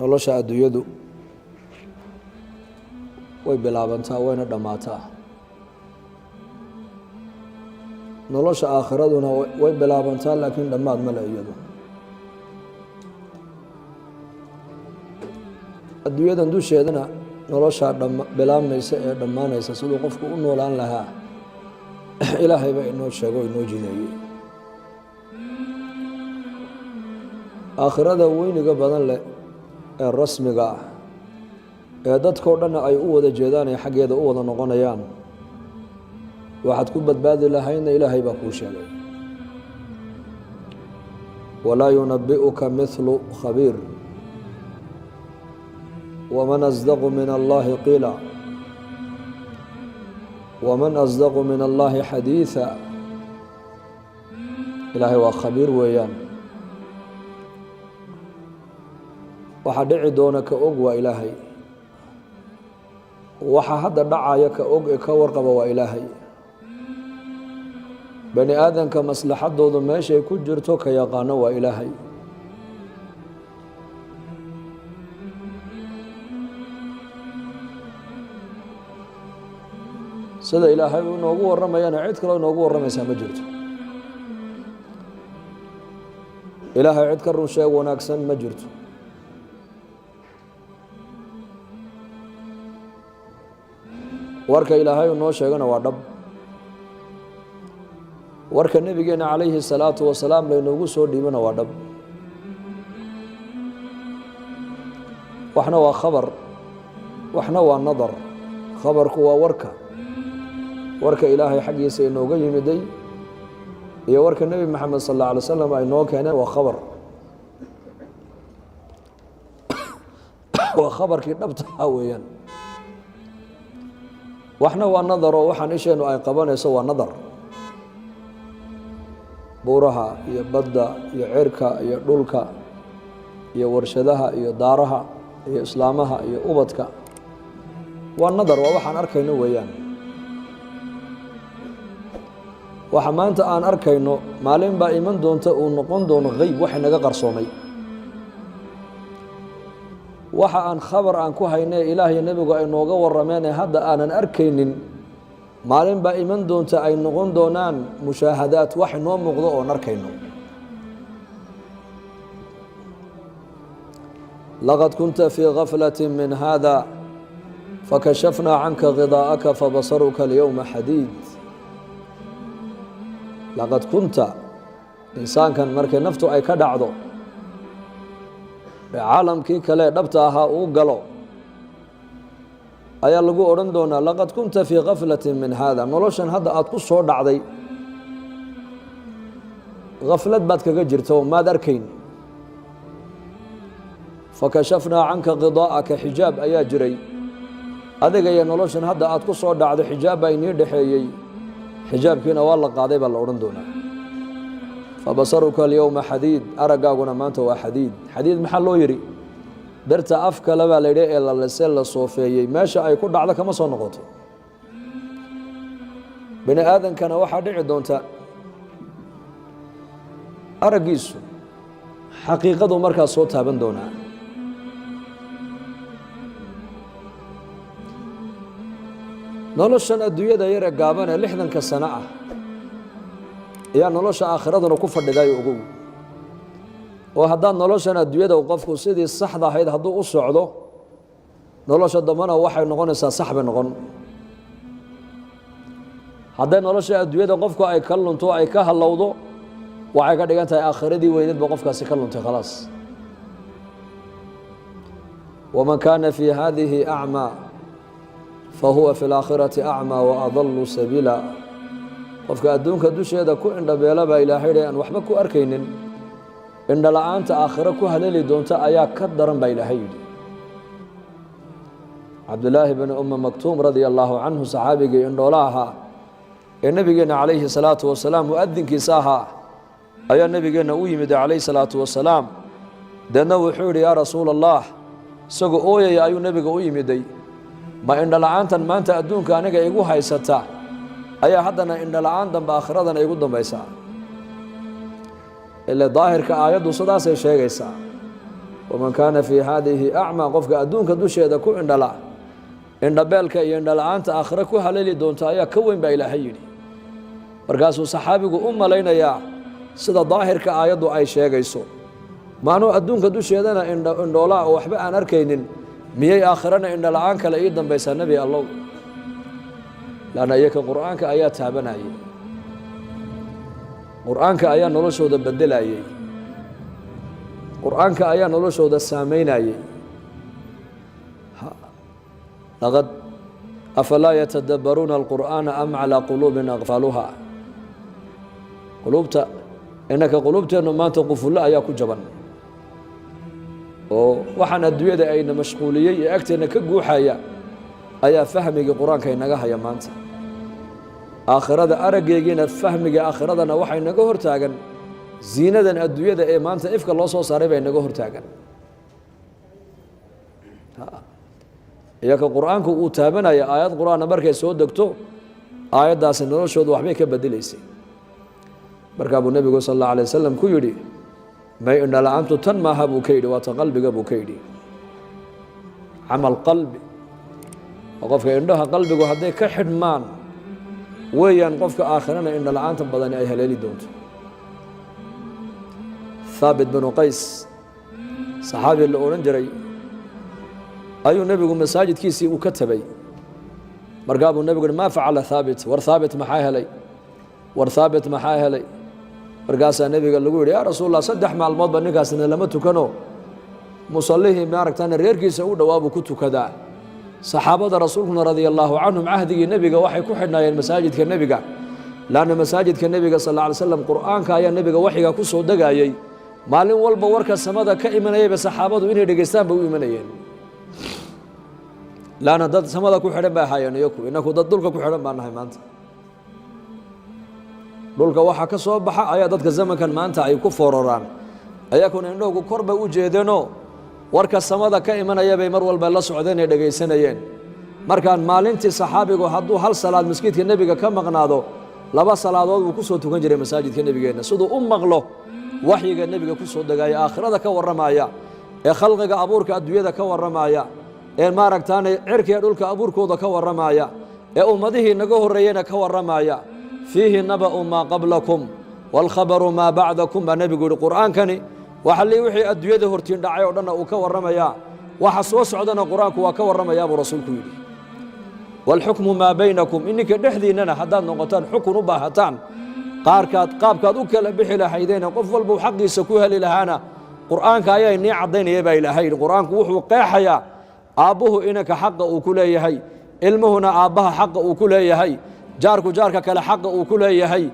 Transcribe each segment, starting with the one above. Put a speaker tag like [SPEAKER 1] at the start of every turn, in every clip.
[SPEAKER 1] nolosha adduunyadu way bilaabantaa wayna dhammaataa. nolosha aakhiraduna way bilaabantaa laakiin dhammaad ma leh iyadu. adduunyadan dusheedana noloshaa bilaabmaysa ee dhammaanaysa siduu qofku u noolaan lahaa ilaahay baa inoo sheego o inoo jideeyey. aakhirada weyniga badan leh ee rasmiga ah ee dadkao dhanna ay u wada jeedaan ee xaggeeda u wada noqonayaan waxaad ku badbaadi lahaydna ilaahay baa kuu sheegay. walaa yunabi'uka mithlu khabiir waman asdaqu min allahi qiila waman asdaqu min allahi xadiiثa. ilaahay waa khabiir weeyaan. waxaa dhici doona ka og waa ilaahay, waxa hadda dhacaya ka og ee ka warqaba waa ilaahay. bani aadamka maslaxadoodu meeshay ku jirto ka yaqaano waa ilaahay. sida ilaahay uu inoogu warramayana cid kaloo inoogu warramaysaa ma jirto. ilaahay cid ka run sheeg wanaagsan ma jirto. warka ilaahay uu noo sheegana waa dhab. warka nebigeena calayhi salaatu wasalaam laynoogu soo dhiibana waa dhab. waxna waa khabar, waxna waa nadar. khabarku waa warka ilaahay xaggiisa inooga yimiday iyo warka nebi maxamed sal alla alay wasalam ay noo keeneen waa khabar. waa khabarkii dhabtaha weeyaan. waxna waa nadaroo waxaan isheenu ay qabanayso waa nadar. buuraha iyo badda iyo cirka iyo dhulka iyo warshadaha iyo daaraha iyo islaamaha iyo ubadka waa nadar, waa waxaan arkayno weeyaan. waxa maanta aan arkayno maalin baa iman doonta uu noqon doono hayb wax inaga qarsoomay. waxa aan khabar aan ku haynay ilaahay nebigu ay nooga warrameen ee hadda aanan arkaynin maalin baa iman doonta ay noqon doonaan mushaahadaad wax inoo muuqdo oon arkayno. laqad kunta fii gaflati min hada fakashafnaa canka gidaa'aka fabasaruka alyowma xadiid. laqad kunta insaankan markay naftu ay ka dhacdo ee caalamkii kale dhabta ahaa uu galo ayaa lagu odhan doonaa laqad kunta fii gaflati min hada. noloshan hadda aada ku soo dhacday gaflad baad kaga jirta oo maad arkayn. fakashafnaa canka gidaa'aka, xijaab ayaa jiray adiga iyo noloshan hadda aada ku soo dhacdo, xijaab baa inii dhexeeyey. xijaabkiina waa la qaaday baa la odhan doonaa. fabasaruka alyowma xadiid, araggaaguna maanta waa xadiid. xadiid maxaa loo yidhi? darta af kale baa la yidhi ee lalese la soofeeyey, meesha ay ku dhacdo kama soo noqoto. bani aadankana waxaa dhici doonta araggiisu xaqiiqadu markaas soo taaban doonaa. noloshan adduunyada yare gaaban ee 60 sano ah ayaa nolosha aakhiraduna ku fadhidayo ogow. oo haddaad noloshan adduunyada qofku sidii saxda ahayd hadduu u socdo, nolosha dambana waxay noqonaysaa sax bay noqon. hadday nolosha adduunyada qofku ay ka lunto ay ka hallowdo, waxay ka dhigan tahay aakhiradii weyneedba qofkaasi ka luntay khalaas. waman kaana fii hadihi acmaa fahuwa fi laakhirati acmaa waadallu sabiila. qofka adduunka dusheeda ku indhabeela baa ilaahay yidhi aan waxba ku arkaynin, indhala-aanta aakhiro ku haleeli doonta ayaa ka daran baa ilaahay yidhi. cabdulaahi bni umma maktuum radia allaahu canhu, saxaabigii indhoola ahaa ee nebigeenna calayhi salaatu wasalaam mu'adinkiisa ahaa, ayaa nebigeenna u yimid calayhi salaatu wasalaam. deedna wuxuu yidhi yaa rasuula allah, isagoo ooyaya ayuu nebiga u yimiday, ma indhala-aantan maanta adduunka aniga igu haysata ayaa haddana indhala-aan dambe aakhiradana igu dambaysaa. ile daahirka aayaddu sidaasay sheegaysaa. waman kaana fii haadihi acmaa qofka adduunka dusheeda ku indhala indhabeelka iyo indhala-aanta aakhire ku haleeli doonta ayaa ka weyn baa ilaahay yidhi markaasuu saxaabigu u malaynayaa sida daahirka aayaddu ay sheegayso maanuu adduunka dusheedana indhoolaa oo waxba aan arkaynin miyay aakhirana indhala-aan kale ii dambaysaa nebi allow laanna iyaka qur'aanka ayaa taabanayay qur'aanka ayaa noloshooda beddelayay qur'aanka ayaa noloshooda saamaynayay laqad afalaa yatadabbaruuna alqur'aana am calaa quluubin aqfaaluha quluubta innaka quluubteennu maanta qufullo ayaa ku jaban oo waxaan adduunyada ayna mashquuliyey ee agteenna ka guuxaya ayaa fahmigii qur-aanka inaga haya maanta aakhirada araggeegiina fahmiga aakhiradana waxay naga hortaagan ziinadan adduunyada ee maanta ifka loo soo saaray bay naga hortaagan iyaka qur'aanku uu taabanaya aayad qur'aana markay soo degto aayaddaasi noloshooda waxbay ka bedelaysay markaa buu nebigu sal alla alay wasalam ku yidhi may indhala-aantu tan maaha buu ka yidhi waata qalbiga buu ka yidhi camal qalbi oo qofka indhaha qalbigu hadday ka xidhmaan weeyaan qofka aakhirana indhala-aanta badani ay haleeli doonto haabit binu qays saxaabi la odhan jiray ayuu nebigu masaajidkiisii uu ka tabay markaa buu nebigu yihi maa facala haabit war haabit maxaa helay war haabit maxaa helay markaasaa nebiga lagu yidhi yaa rasuul allah 3 maalmoodba ninkaasna lama tukano musallihii maaragtana reerkiisa u dhowaa buu ku tukadaa saxaabada rasuulkuna radia allaahu canhum cahdigii nebiga waxay ku xidhnaayeen masaajidka nebiga laanna masaajidka nebiga sal alla alay slam qur'aanka ayaa nebiga waxyiga ku soo degayey maalin walba warka samada ka imanayayba saxaabadu inay dhegaystaan bay u imanayeen laanna dad samada ku xidhan bay ahaayeen iyaku inaku dad dhulka ku xidhan baan nahay maanta dhulka waxa ka soo baxa ayaa dadka zamankan maanta ay ku foororaan ayakuna indhowgu kor bay u jeedeenoo warka samada ka imanaya bay mar walba la socdeen ee dhegaysanayeen markaan maalintii saxaabigu hadduu hal salaad masjidka nebiga ka maqnaado 2 salaadood buu ku soo tukan jiray masaajidka nebigeenna siduu u maqlo waxyiga nebiga ku soo degaya aakhirada ka warramaya ee khalqiga abuurka adduunyada ka warramaya ee maaragtaane cirkiga dhulka abuurkooda ka warramaya ee ummadihii naga horreeyeyna ka warramaya fiihi naba'u maa qablakum waalkhabaru maa bacdakum baa nebigu yihi qur'aankani waxa lii wixii adduunyada hortiin dhacay oo dhanna uu ka warramayaa waxa soo socdana qur-aanku waa ka warramayaa buu rasuulku yidhi waalxukmu maa baynakum ininka dhexdiinnana haddaad noqotaan xukun u baahataan qaabkaad u kala bixi lahaydeena qof walbuu xaqiisa ku heli lahaana qur'aanka ayaa inii caddaynaya baa ilaahay yidhi qur'aanku wuxuu qeexayaa aabbuhu inanka xaqa uu ku leeyahay ilmuhuna aabbaha xaqa uu ku leeyahay jaarku jaarka kale xaqa uu ku leeyahay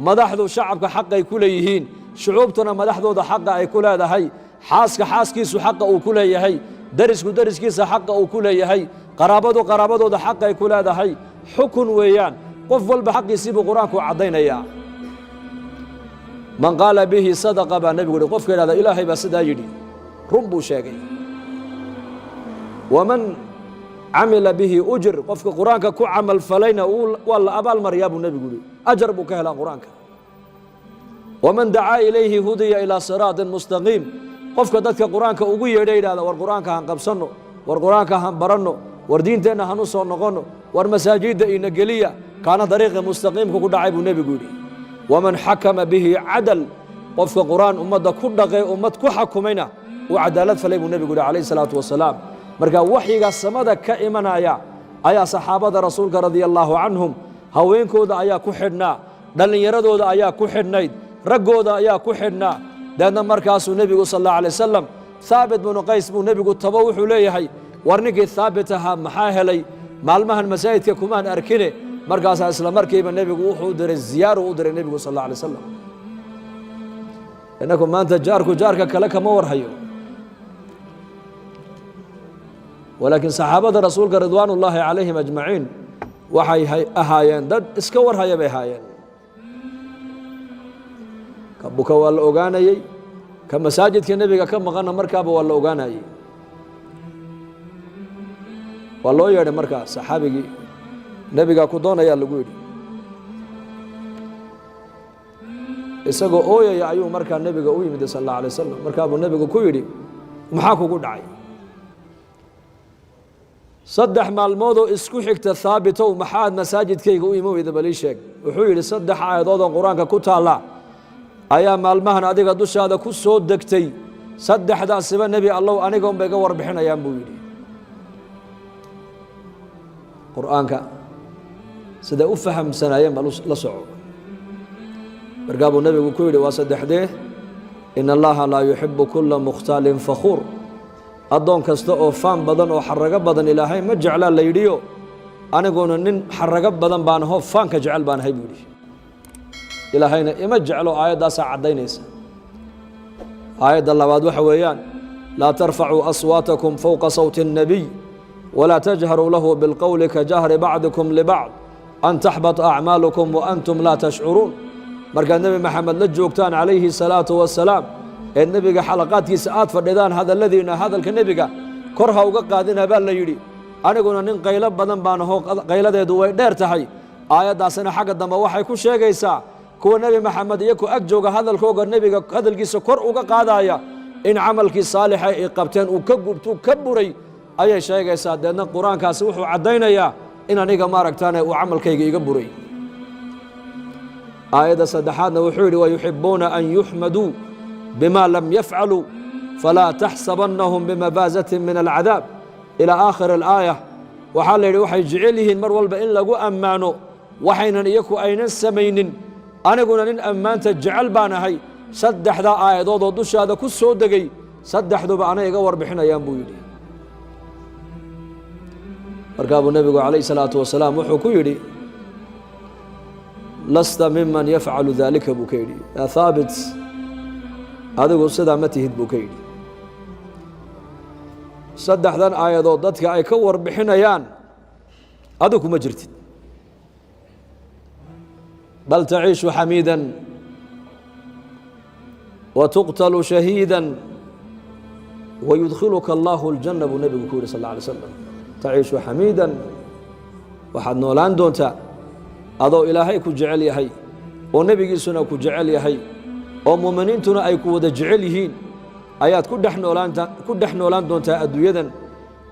[SPEAKER 1] madaxdu shacabka xaqay ku leeyihiin shucuubtuna madaxdooda xaqa ay ku leedahay xaaska xaaskiisu xaqa uu ku leeyahay darisku dariskiisa xaqa uu ku leeyahay qaraabadu qaraabadooda xaqay ku leedahay xukun weeyaan qof walba xaqiisii buu qur-aanku caddaynayaa man qaala bihi sadaqa baa nebigu yihi qofka yidhahda ilaahay baa sidaa yidhi run buu sheegay waman camila bihi ujir qofka qur-aanka ku camal falayna waa la abaal maryaa buu nebigu yihi ajar buu ka helaa qur-aanka waman dacaa ilayhi hudiya ilaa siraatin mustaqiim qofka dadka qur-aanka ugu yeedha yidhahda war qur-aanka han qabsanno war qur-aanka han baranno war diinteenna han u soo noqonno war masaajidda ina geliya kaana dariiqa mustaqiimka ku dhacay buu nebigu yidhi waman xakama bihi cadal qofka qur-aan ummadda ku dhaqay ummad ku xakumayna uu cadaalad falay buu nebigu yihi calayhi salaatu wasalaam marka waxyiga samada ka imanaya ayaa saxaabada rasuulka radia allaahu canhum haweenkooda ayaa ku xidhnaa dhallinyaradooda ayaa ku xidhnayd raggooda ayaa ku xidhnaa deedna markaasuu nebigu sal alla alay wasalam haabit binu qays buu nebigu tabo wuxuu leeyahay war ninkii haabit ahaa maxaa helay maalmahan masaajidka kumaan arkine markaasaa isla markiiba nebigu wuxuu u diray ziyaaru u diray nebigu sal alla alay wasalam innaku maanta jaarku jaarka kale kama warhayo walaakiin saxaabada rasuulka ridwaan ullaahi calayhim ajmaciin waxay ahaayeen dad iska warhaya bay ahaayeen ka buka waa la ogaanayey ka masaajidka nebiga ka maqanna markaaba waa la ogaanayey waa loo yeedhay markaa saxaabigii nebigaa ku doonayaa lagu yidhi isagoo ooyaya ayuu markaa nebiga u yimid sal alla alay wasalam markaa buu nebigu ku yidhi maxaa kugu dhacay saddex maalmoodoo isku xigta haabitow maxaad masaajidkayga u imo weyda balii sheeg wuxuu yidhi saddex aayadood oo qur-aanka ku taalla ayaa maalmahan adiga dushaada ku soo degtay saddexdaasiba nebi allow aniga unbay ga warbixinayaan buu yidhi qur'aanka siday u fahamsanaayeen bal la soco markaa buu nebigu ku yidhi waa saddexdee in allaha laa yuxibu kula mukhtaalin fakhuur addoon kasta oo faan badan oo xarago badan ilaahay ma jeclaa la yidhiyo aniguna nin xarago badan baan aho faanka jecel baan ahay buu yidhi ilaahayna ima jeclo aayaddaasaa caddaynaysa aayadda labaad waxa weeyaan laa tarfacuu aswaatakum fowqa sawti الnabiy walaa tajharuu lahu bilqowli ka jahri bacdikum libacd an taxbata acmaalukum waantum laa tashcuruun markaad nebi maxamed la joogtaan calayhi الsalaatu wasalaam ee nebiga xalaqaadkiisa aad fadhidaan hadalladiina hadalka nebiga kor ha uga qaadina baa la yidhi aniguna nin qaylo badan baan aho qayladeedu way dheer tahay aayaddaasina xagga dambe waxay ku sheegaysaa kuwa nebi maxamed iyo ku ag jooga hadalkooga nebiga hadalkiisa kor uga qaadaya in camalkii saalixa ay qabteen uu ka gubtuu ka buray ayay sheegaysaa deedna qur-aankaasi wuxuu caddaynayaa in aniga maaragtaane uu camalkayga iga buray aayadda saddexaadna wuxuu yidhi wayuxibuuna an yuxmaduu bima lam yafcaluu falaa taxsabannahum bimabaazatin min alcadaab ilaa aakhiri alaaya waxaa la yidhi waxay jecel yihiin mar walba in lagu ammaano waxaynan iyaku aynan samaynin aniguna nin ammaanta jecel baan ahay saddexdaa aayadoodoo dushaada ku soo degay saddexduba anay iga warbixinayaan buu yidhi markaa buu nebigu calayhi salaatu wasalaam wuxuu ku yidhi lasta miman yafcalu daalika buu ka yidhi yaa haabit adigu sidaa ma tihid buu ka yidhi saddexdan aayadood dadka ay ka warbixinayaan adigu kuma jirtid bal taciishu xamiidan wa tuqtalu shahiidan wayudkhiluka allahu aljanna buu nebigu ku yidhi sal alla alay slam taciishu xamiidan waxaad noolaan doontaa adoo ilaahay ku jecel yahay oo nebigiisuna ku jecel yahay oo muuminiintuna ay ku wada jecel yihiin ayaad ku dhex noolaan doontaa adduunyadan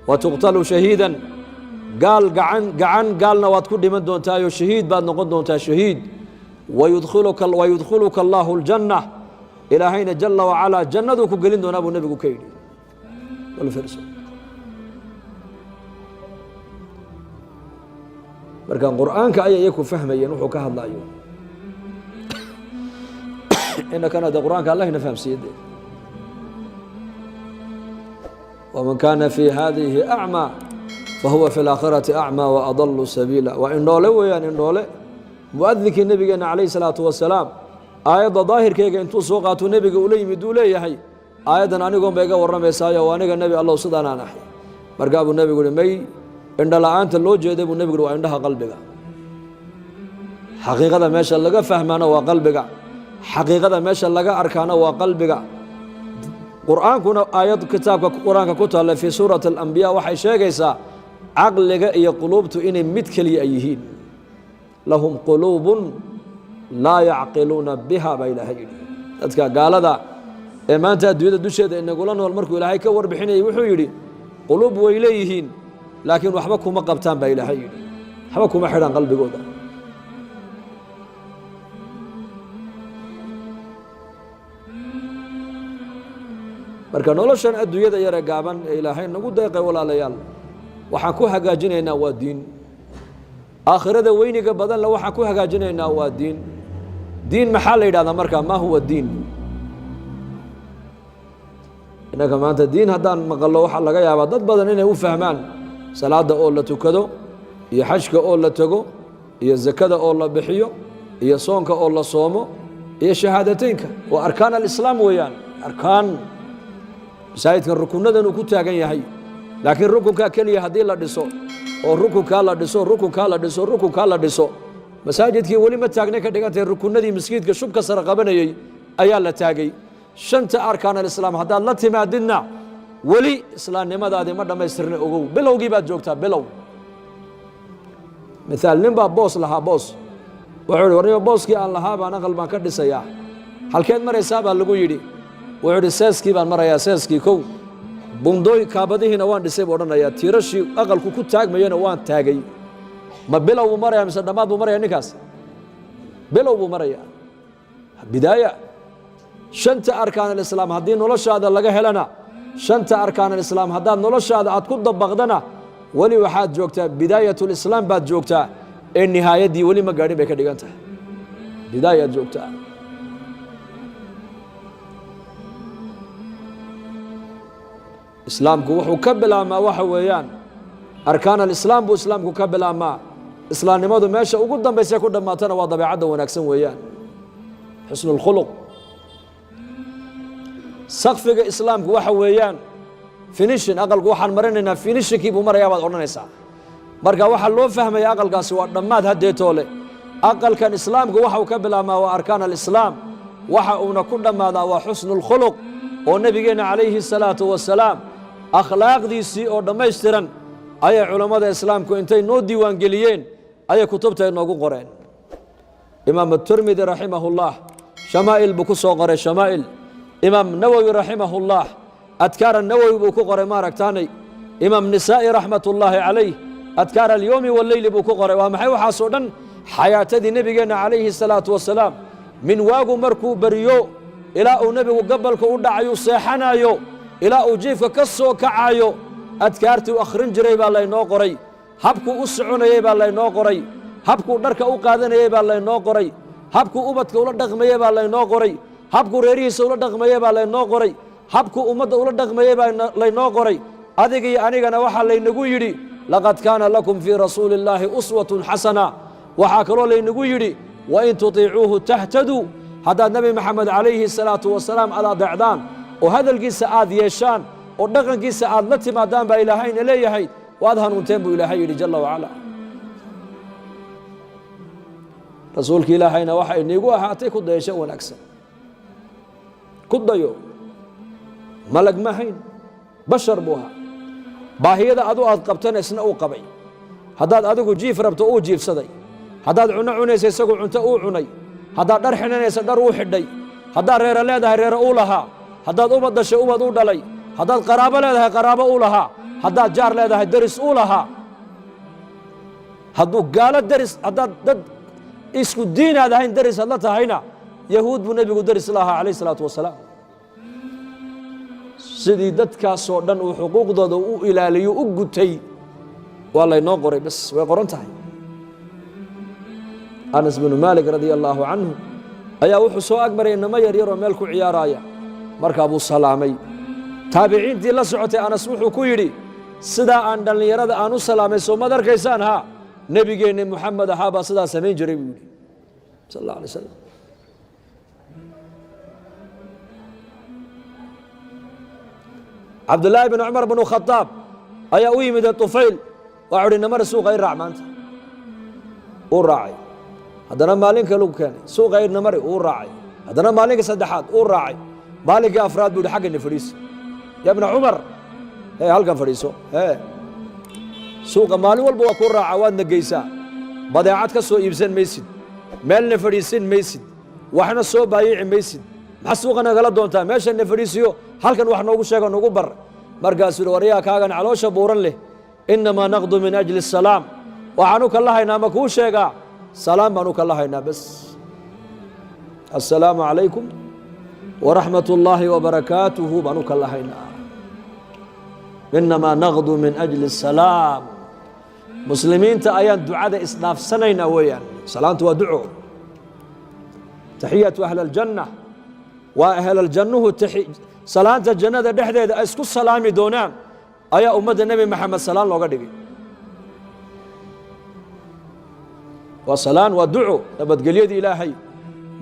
[SPEAKER 1] wa tuqtalu shahiidan gaal gacan gaalna waad ku dhiman doontaayoo shahiid baad noqon doontaa shahiid wayudkhiluka allaahu aljanna ilaahayna jala wacalaa jannaduu ku gelin doonaa buu nebigu ka yidhi marka qur'aanka ayay iyaku fahmayeen wuxuu ka hadlayo inakana de qur'aanka allahina fahamsiiyade waman kaana fii hadihi acmaa fahuwa fi اlaakhirati acmaa waadalu sabiila waa indhoole weeyaan indhoole muadinkii nebigeena calayh salaatu wasalaam aayadda daahirkeyga intuu soo qaatuu nebiga ula yimid uu leeyahay aayaddan anigoon ba iga warramaysaayo aniga nebi allow sidaanaan ahay markaa buu nebigu uhi may indho la'aanta loo jeeday buu nebigu uhi waa indhaha qalbiga xaqiiqada meesha laga fahmaana waa qalbiga xaqiiqada meesha laga arkaana waa qalbiga qur'aankuna aayad kitaabka qur-aanka ku taalla fii suurati alambiya waxay sheegaysaa caqliga iyo quluubtu inay mid keliya ay yihiin lahum quluubun laa yacqiluuna biha baa ilaahay yidhi dadka gaalada ee maanta adduunyada dusheeda inagula nool markuu ilaahay ka warbixinayay wuxuu yidhi quluub way leeyihiin laakiin waxba kuma qabtaan baa ilaahay yidhi waxba kuma xidhaan qalbigooda marka noloshan adduunyada yare gaaban ee ilaahay nagu deeqay walaalayaal waxaan ku hagaajinaynaa waa diin aakhirada weyniga badanle waxaan ku hagaajinaynaa waa diin diin maxaa la yidhahdaa marka ma huwa diin innaka maanta diin haddaan maqallo waxaa laga yaabaa dad badan inay u fahmaan salaadda oo la tukado iyo xajka oo la tego iyo zakada oo la bixiyo iyo soonka oo la soomo iyo shahaadateynka waa arkaan alislaam weeyaan arkaan masaajidkan rukunnadan uu ku taagan yahay laakiin rukunkaa keliya haddii la dhiso oo rukunkaa la dhiso rukunkaa la dhiso rukunkaa la dhiso masaajidkii weli ma taagnay ka dhigantahay rukunnadii masjidka shubka sare qabanayey ayaa la taagay shanta arkaan alislaam haddaad la timaadidna weli islaamnimadaadii ma dhammaystirna ogow bilowgii baad joogtaa bilow miaal nin baa boos lahaa boos wuxuu ihi warniba booskii aan lahaa baan aqal baan ka dhisayaa halkeed maraysaa baa lagu yidhi wuxuu idhi seeskii baan marayaa seeskii kow bundooy kaabadihiina waan dhisay buu odhanayaa tiirashii aqalku ku taagmayana waan taagay ma bilow buu marayaa mise dhammaad buu marayaa ninkaas bilow buu marayaa bidaaya shanta arkaan alislaam haddii noloshaada laga helana shanta arkaan alislaam haddaad noloshaada aad ku dabaqdana weli waxaad joogtaa bidaayatulislaam baad joogtaa ee nihaayaddii weli ma gaadhin bay ka dhigan tahay bidaayaad joogtaa islaamku wuxuu ka bilaabmaa waxa weeyaan arkaan alislaam buu islaamku ka bilaabmaa islaamnimadu meesha ugu dambaysa ku dhammaatana waa dabeecadda wanaagsan weeyaan xusnu اlkhuluq sakfiga islaamku waxa weeyaan finishin aqalku waxaan marinaynaa finishinkii buu marayaa baad odhanaysaa marka waxaa loo fahmaya aqalkaasi waa dhammaad haddeetoole aqalkan islaamku waxa uu ka bilaabmaa waa arkaan alislaam waxa uuna ku dhammaadaa waa xusnu اlkhuluq oo nebigeenna calayhi الsalaatu wasalaam akhlaaqdiisii oo dhammaystiran ayay culammada islaamku intay noo diiwaangeliyeen ayay kutubta inoogu qoreen imaam aturmidi raximahullah shamaa'il buu ku soo qoray shamaa'il imaam nawowi raximahullah adkaar nawowi buu ku qoray maaragtaanay imaam nisaa'i raxmatullaahi calayh adkaar alyowmi walleyli buu ku qoray waa maxay waxaasoo dhan xayaatadii nebigeenna calayhi الsalaatu wasalaam min waagu markuu beriyo ilaa uu nebigu gabalka u dhacayu seexanayo ilaa uu jiifka ka soo kacayo adkaartii u akhrin jiray baa laynoo qoray habkuu u soconayey baa laynoo qoray habkuu dharka u qaadanayey baa laynoo qoray habkuu ubadka ula dhaqmayey baa laynoo qoray habkuu reerihiisa ula dhaqmayey baa laynoo qoray habkuu ummadda ula dhaqmayey baa laynoo qoray adiga iyo anigana waxaa laynagu yidhi laqad kaana lakum fii rasuuli illaahi uswatun xasana waxaa kaloo laynagu yidhi wain tutiicuuhu tahtaduu haddaad nebi maxamed calayhi الsalaatu wasalaam aad adeecdaan oo hadalkiisa aad yeeshaan oo dhaqankiisa aad la timaadaan baa ilaahayna leeyahay waad hanuunteen buu ilaahay yidhi jala wacala rasuulka ilaahayna waxa iniigu ahaatay ku dayasho wanaagsan ku dayo malag ma hayn bashar buu ahaa baahiyada adu aad qabtana isna uu qabay haddaad adigu jiif rabto uu jiifsaday haddaad cunno cunaysa isagu cunto uu cunay haddaad dhar xidhanaysa dhar uu xidhay haddaad reero leedahay reero uu lahaa haddaad ubad dashay ubad u dhalay haddaad qaraabo leedahay qaraabo uu lahaa haddaad jaar leedahay deris uu lahaa hadduu gaalo deris haddaad dad isku diinaad ahayn deris hadla tahayna yahuud buu nebigu deris lahaa calayh isalaatu wasalaam sidii dadkaasoo dhan uu xuquuqdooda u ilaaliyo u gutay waa laynoo qoray bas way qoran tahay anas binu maalik radia allaahu canhu ayaa wuxuu soo agmaray inamo yaryaroo meel ku ciyaaraaya markaa buu salaamay taabiciintii la socotay anas wuxuu ku yidhi sidaa aan dhallinyarada aan u salaamay soo maad arkaysaan haa nebigeenni moxamed ahaa baa sidaa samayn jiray buu yidhi sal alla alay slam cabdullaahi bin cumar binu khadaab ayaa u yimid tufayl waxau uhi namara suuqa i raac maanta uu raacay haddana maalin kalu keenay suuqa irna mari uu raacay haddana maalinka saddexaad uu raacay maalinkii afraad buu yidhi xaggana fadhiiso ya bna cumar halkan fadhiiso suuqa maalin walba waa kuu raaca waadna geysaa badeecad ka soo iibsan maysid meelna fadhiisin maysid waxna soo baayici maysid maxaa suuqa nagala doontaa meeshana fadhiisiyo halkan wax noogu sheego nagu bar markaasuu yidhi waryaa kaagan caloosha buuran leh innamaa naqdu min ajli الsalaam waxaanu ka lahaynaa ma kuu sheegaa salaam baanu ka lahaynaa bas assalaamu calaykum waraxmat ullaahi wabarakaatuhu baanu ka lahaynaa innamaa naqdu min ajli الsalaam muslimiinta ayaan ducada isdhaafsanaynaa weeyaan salaantu waa duco taxiyatu ahli aljanna waa ahlaljannuhu salaanta jannada dhexdeeda ay isku salaami doonaan ayaa ummadda nebi maxamed salaan looga dhigay waa salaan waa duco nabadgelyadii ilaahay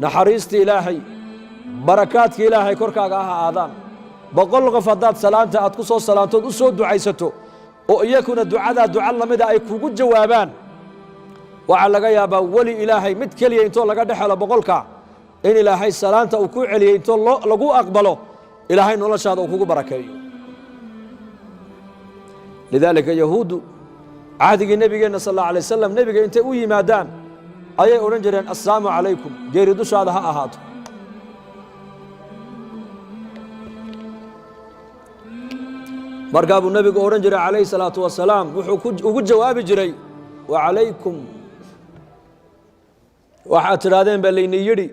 [SPEAKER 1] naxariistii ilaahay barakaadkii ilaahay korkaaga aha aadaan boqol qof haddaad salaanta aad ku soo salaantood u soo ducaysato oo iyakuna ducadaa duca lamida ay kugu jawaabaan waxaa laga yaabaa weli ilaahay mid keliya intoo laga dhex helo boqolka in ilaahay salaanta uu ku celiyey intoo lagu aqbalo ilaahay noloshaada uu kugu barakeeyo lidaalika yahuuddu cahdigii nebigeenna sal alla alay wasalam nebiga intay u yimaadaan ayay odhan jireen assalaamu calaykum geeri dushaada ha ahaato markaa buu nebigu odhan jiray calayhi salaatu wasalaam wuxuu ugu jawaabi jiray wacalaykum waxaad tidhaahdeen baa layni yidhi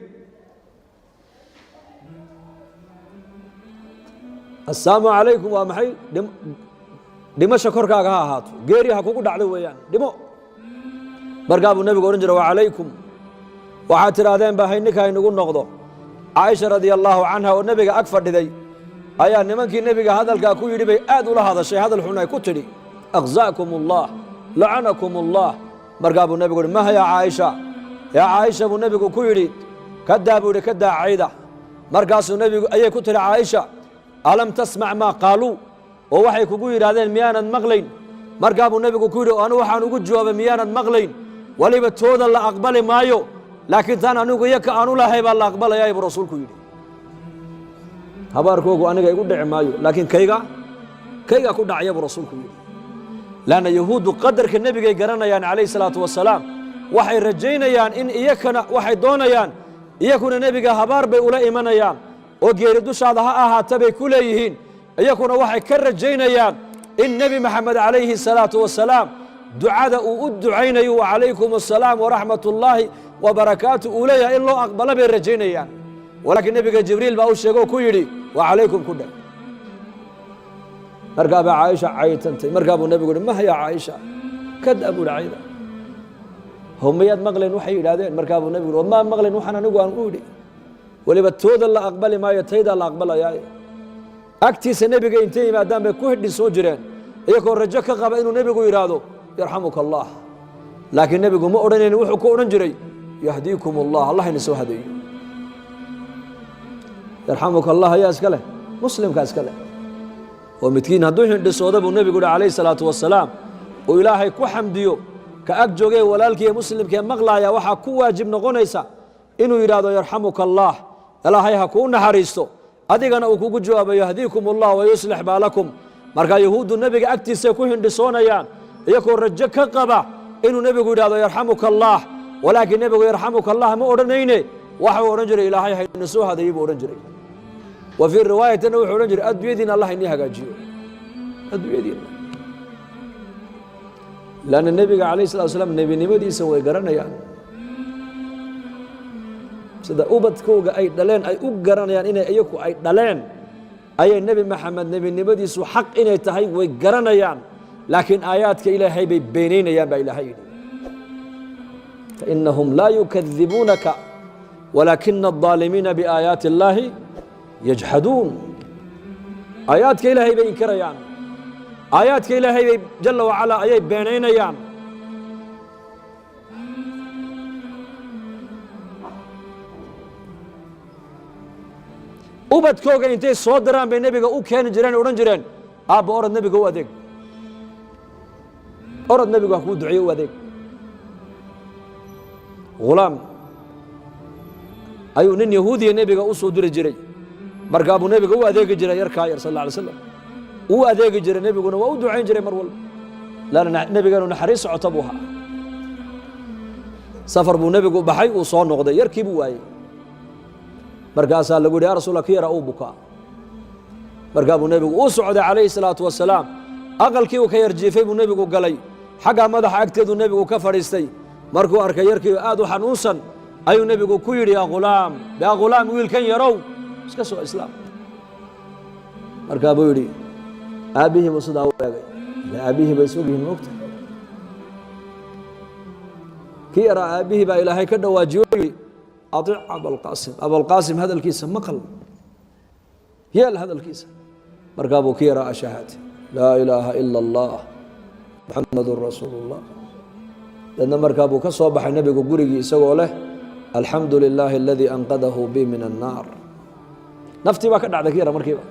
[SPEAKER 1] assalaamu calaykum waa maxay dhimasha korkaaga ha ahaato geeri ha kugu dhacdo weeyaan dhimo markaa buu nebigu odhan jiray wacalaykum waxaad tidhaahdeen baa hayninka haynugu noqdo caaisha radia allaahu canha oo nebiga ag fadhiday ayaa nimankii nebiga hadalkaa ku yidhi bay aad ula hadashay hadal xun ay ku tidhi akhza'kum allah lacanakum allah markaa buu nebigu yidhi maha yaa caaisha yaa caaisha buu nebigu ku yidhi kadaa buu yidhi ka daa cayda markaasuu nebigu ayay ku tidhi caaisha alam tasmac maa qaaluu oo waxay kugu yidhaahdeen miyaanad maqlayn markaa buu nebigu ku yidhi anu waxaan ugu jawaabay miyaanad maqlayn weliba tooda la aqbali maayo laakiin taan anigu iyo ka aanu lahay baa la aqbalayaa buu rasuulku yidhi habaarkoogu aniga igu dhici maayo laakiin kayga ku dhacaya buu rasuulku yidhi laanna yahuuddu qadarka nebigay garanayaan calayhi salaatu wasalaam waxay rajaynayaan in iyakana waxay doonayaan iyakuna nebiga habaar bay ula imanayaan oo geeri dushaada ha ahaata bay ku leeyihiin iyakuna waxay ka rajaynayaan in nebi maxamed calayhi salaatu wasalaam ducada uu u ducaynayo wacalaykum assalaam waraxmat ullaahi wabarakaatu uu leeyahay in loo aqbalo bay rajaynayaan walaakiin nebiga jibriil baa u sheegay oo ku yidhi wacalaykum ku dheh markaa baa caaisha caytantay markaa buu nebigu yidhi maha yaa caaisha kada buu yidhi cayda homayaad maqlayn waxay yidhaahdeen markaa buu nebigu yidhi maa maqlayn waxaan anigu aan u yidhi weliba tooda la aqbali maayo taydaa la aqbalayaaye agtiisa nebiga intay yimaadaan bay ku hidhi soo jireen iyagoo rajo ka qaba inuu nebigu yidhaahdo yarxamuka allah laakiin nebigu ma odhanayn wuxuu ku odhan jiray yahdiikum allah allah ina soo hadeeyo yarxamuka allah ayaa iska leh muslimkaa iska leh oo midkiin hadduu hindhisooda buu nebigu yihi calayhi salaatu wasalaam uu ilaahay ku xamdiyo ka ag joogee walaalkiiyo muslimkee maqlaaya waxaa ku waajib noqonaysa inuu yidhaahdo yarxamuka allah ilaahay ha kuu naxariisto adigana uu kugu jawaabo yahdiikum allah wayuslix baalakum markaa yahuuddu nebiga agtiisay ku hindhisoonayaan iyagoo rajo ka qaba inuu nebigu yidhahdo yarxamuka allah walaakiin nebigu yarxamuka allah ma odhanayne waxuu odhan jiray ilaahay hayna soo hadeeyey buu odhan jiray wa fii riwaayatina wuxuu odhan jiray adduunyadiina allah inii hagaajiyo adduunyadiina lanna nebiga calayh salatu wasalaam nebinimadiisa way garanayaan sida ubadkooga ay dhaleen ay u garanayaan inay iyaku ay dhaleen ayay nebi maxamed nebinimadiisu xaq inay tahay way garanayaan laakiin aayaadka ilaahay bay beenaynayaan baa ilaahay yidhi fainahum laa yukadibuunaka walaakina الظaalimiina biaayaati اllaahi yajxaduun aayaadka ilaahay bay inkarayaan aayaadka ilaahay bay jala wacalaa ayay beenaynayaan ubadkooga intay soo diraan bay nebiga u keeni jireen odhan jireen aabba orod nebiga u adeeg orod nebigu ha kuu duceeye u adeeg hulaam ayuu nin yahuudiya nebiga u soo diri jiray markaa buu nebiga u adeegi jiray yarkaa yar sal alla alay slam uu adeegi jiray nebiguna waa u ducayn jiray mar walba laanna nebigeenu naxariis socota buu ahaa safar buu nebigu baxay uu soo noqday yarkii buu waayey markaasaa lagu yidhi ya rasuula ki yara uu bukaa markaa buu nebigu uu socday calayhi salaatu wasalaam aqalkii uu ka yar jiifay buu nebigu galay xaggaa madaxa agteeduu nebigu ka fadhiistay markuu arkay yarkii aad u xanuunsan ayuu nebigu ku yidhi yaa ghulaam wiilkan yarow iska soo islaam markaa buu yidhi aabbihii buu sidaa u eegay ila aabbihii bay isog yihiin moogta kii yaraa aabbihii baa ilaahay ka dhawaajiyo yidhi adic abalqaasim hadalkiisa maqal yeel hadalkiisa markaa buu ki yaraa ashahaad laa ilaaha ila allah muxamadun rasuulu اllah dadna markaa buu ka soo baxay nebigu gurigii isagoo leh alxamdu lilaahi aladii anqadahu bi min annaar naftii baa ka dhacday ki yara markiiba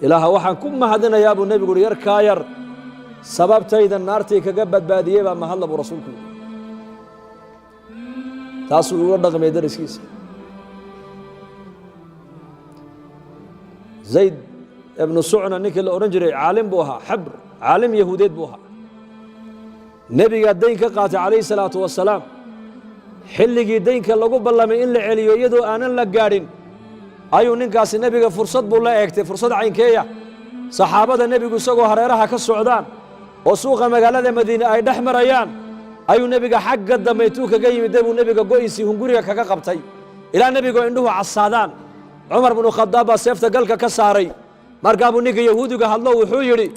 [SPEAKER 1] ilaaha waxaan ku mahadinayaa buu nebigu uhi yarkaa yar sababtayda naartii kaga badbaadiyey baa mahadla buu rasuulku yidhi taasuu ula dhaqmay dariskiisa zayd ibnu sucna ninkii la odhan jiray caalim buu ahaa xabr caalim yahuudeed buu ahaa nebigaa dayn ka qaatay calayhi salaatu wasalaam xilligii daynka lagu ballamay in la celiyo iyadoo aanan la gaadhin ayuu ninkaasi nebiga fursad buu la eegtay fursad caynkeeya saxaabada nebigu isagoo hareeraha ka socdaan oo suuqa magaalada madiine ay dhex marayaan ayuu nebiga xagga dambe intuu kaga yimid buu nebiga go'iisii hunguriga kaga qabtay ilaa nebigoo indhuhu casaadaan cumar binu khadaab baa seefta galka ka saaray markaa buu ninka yahuudiga hadlo wuxuu yidhi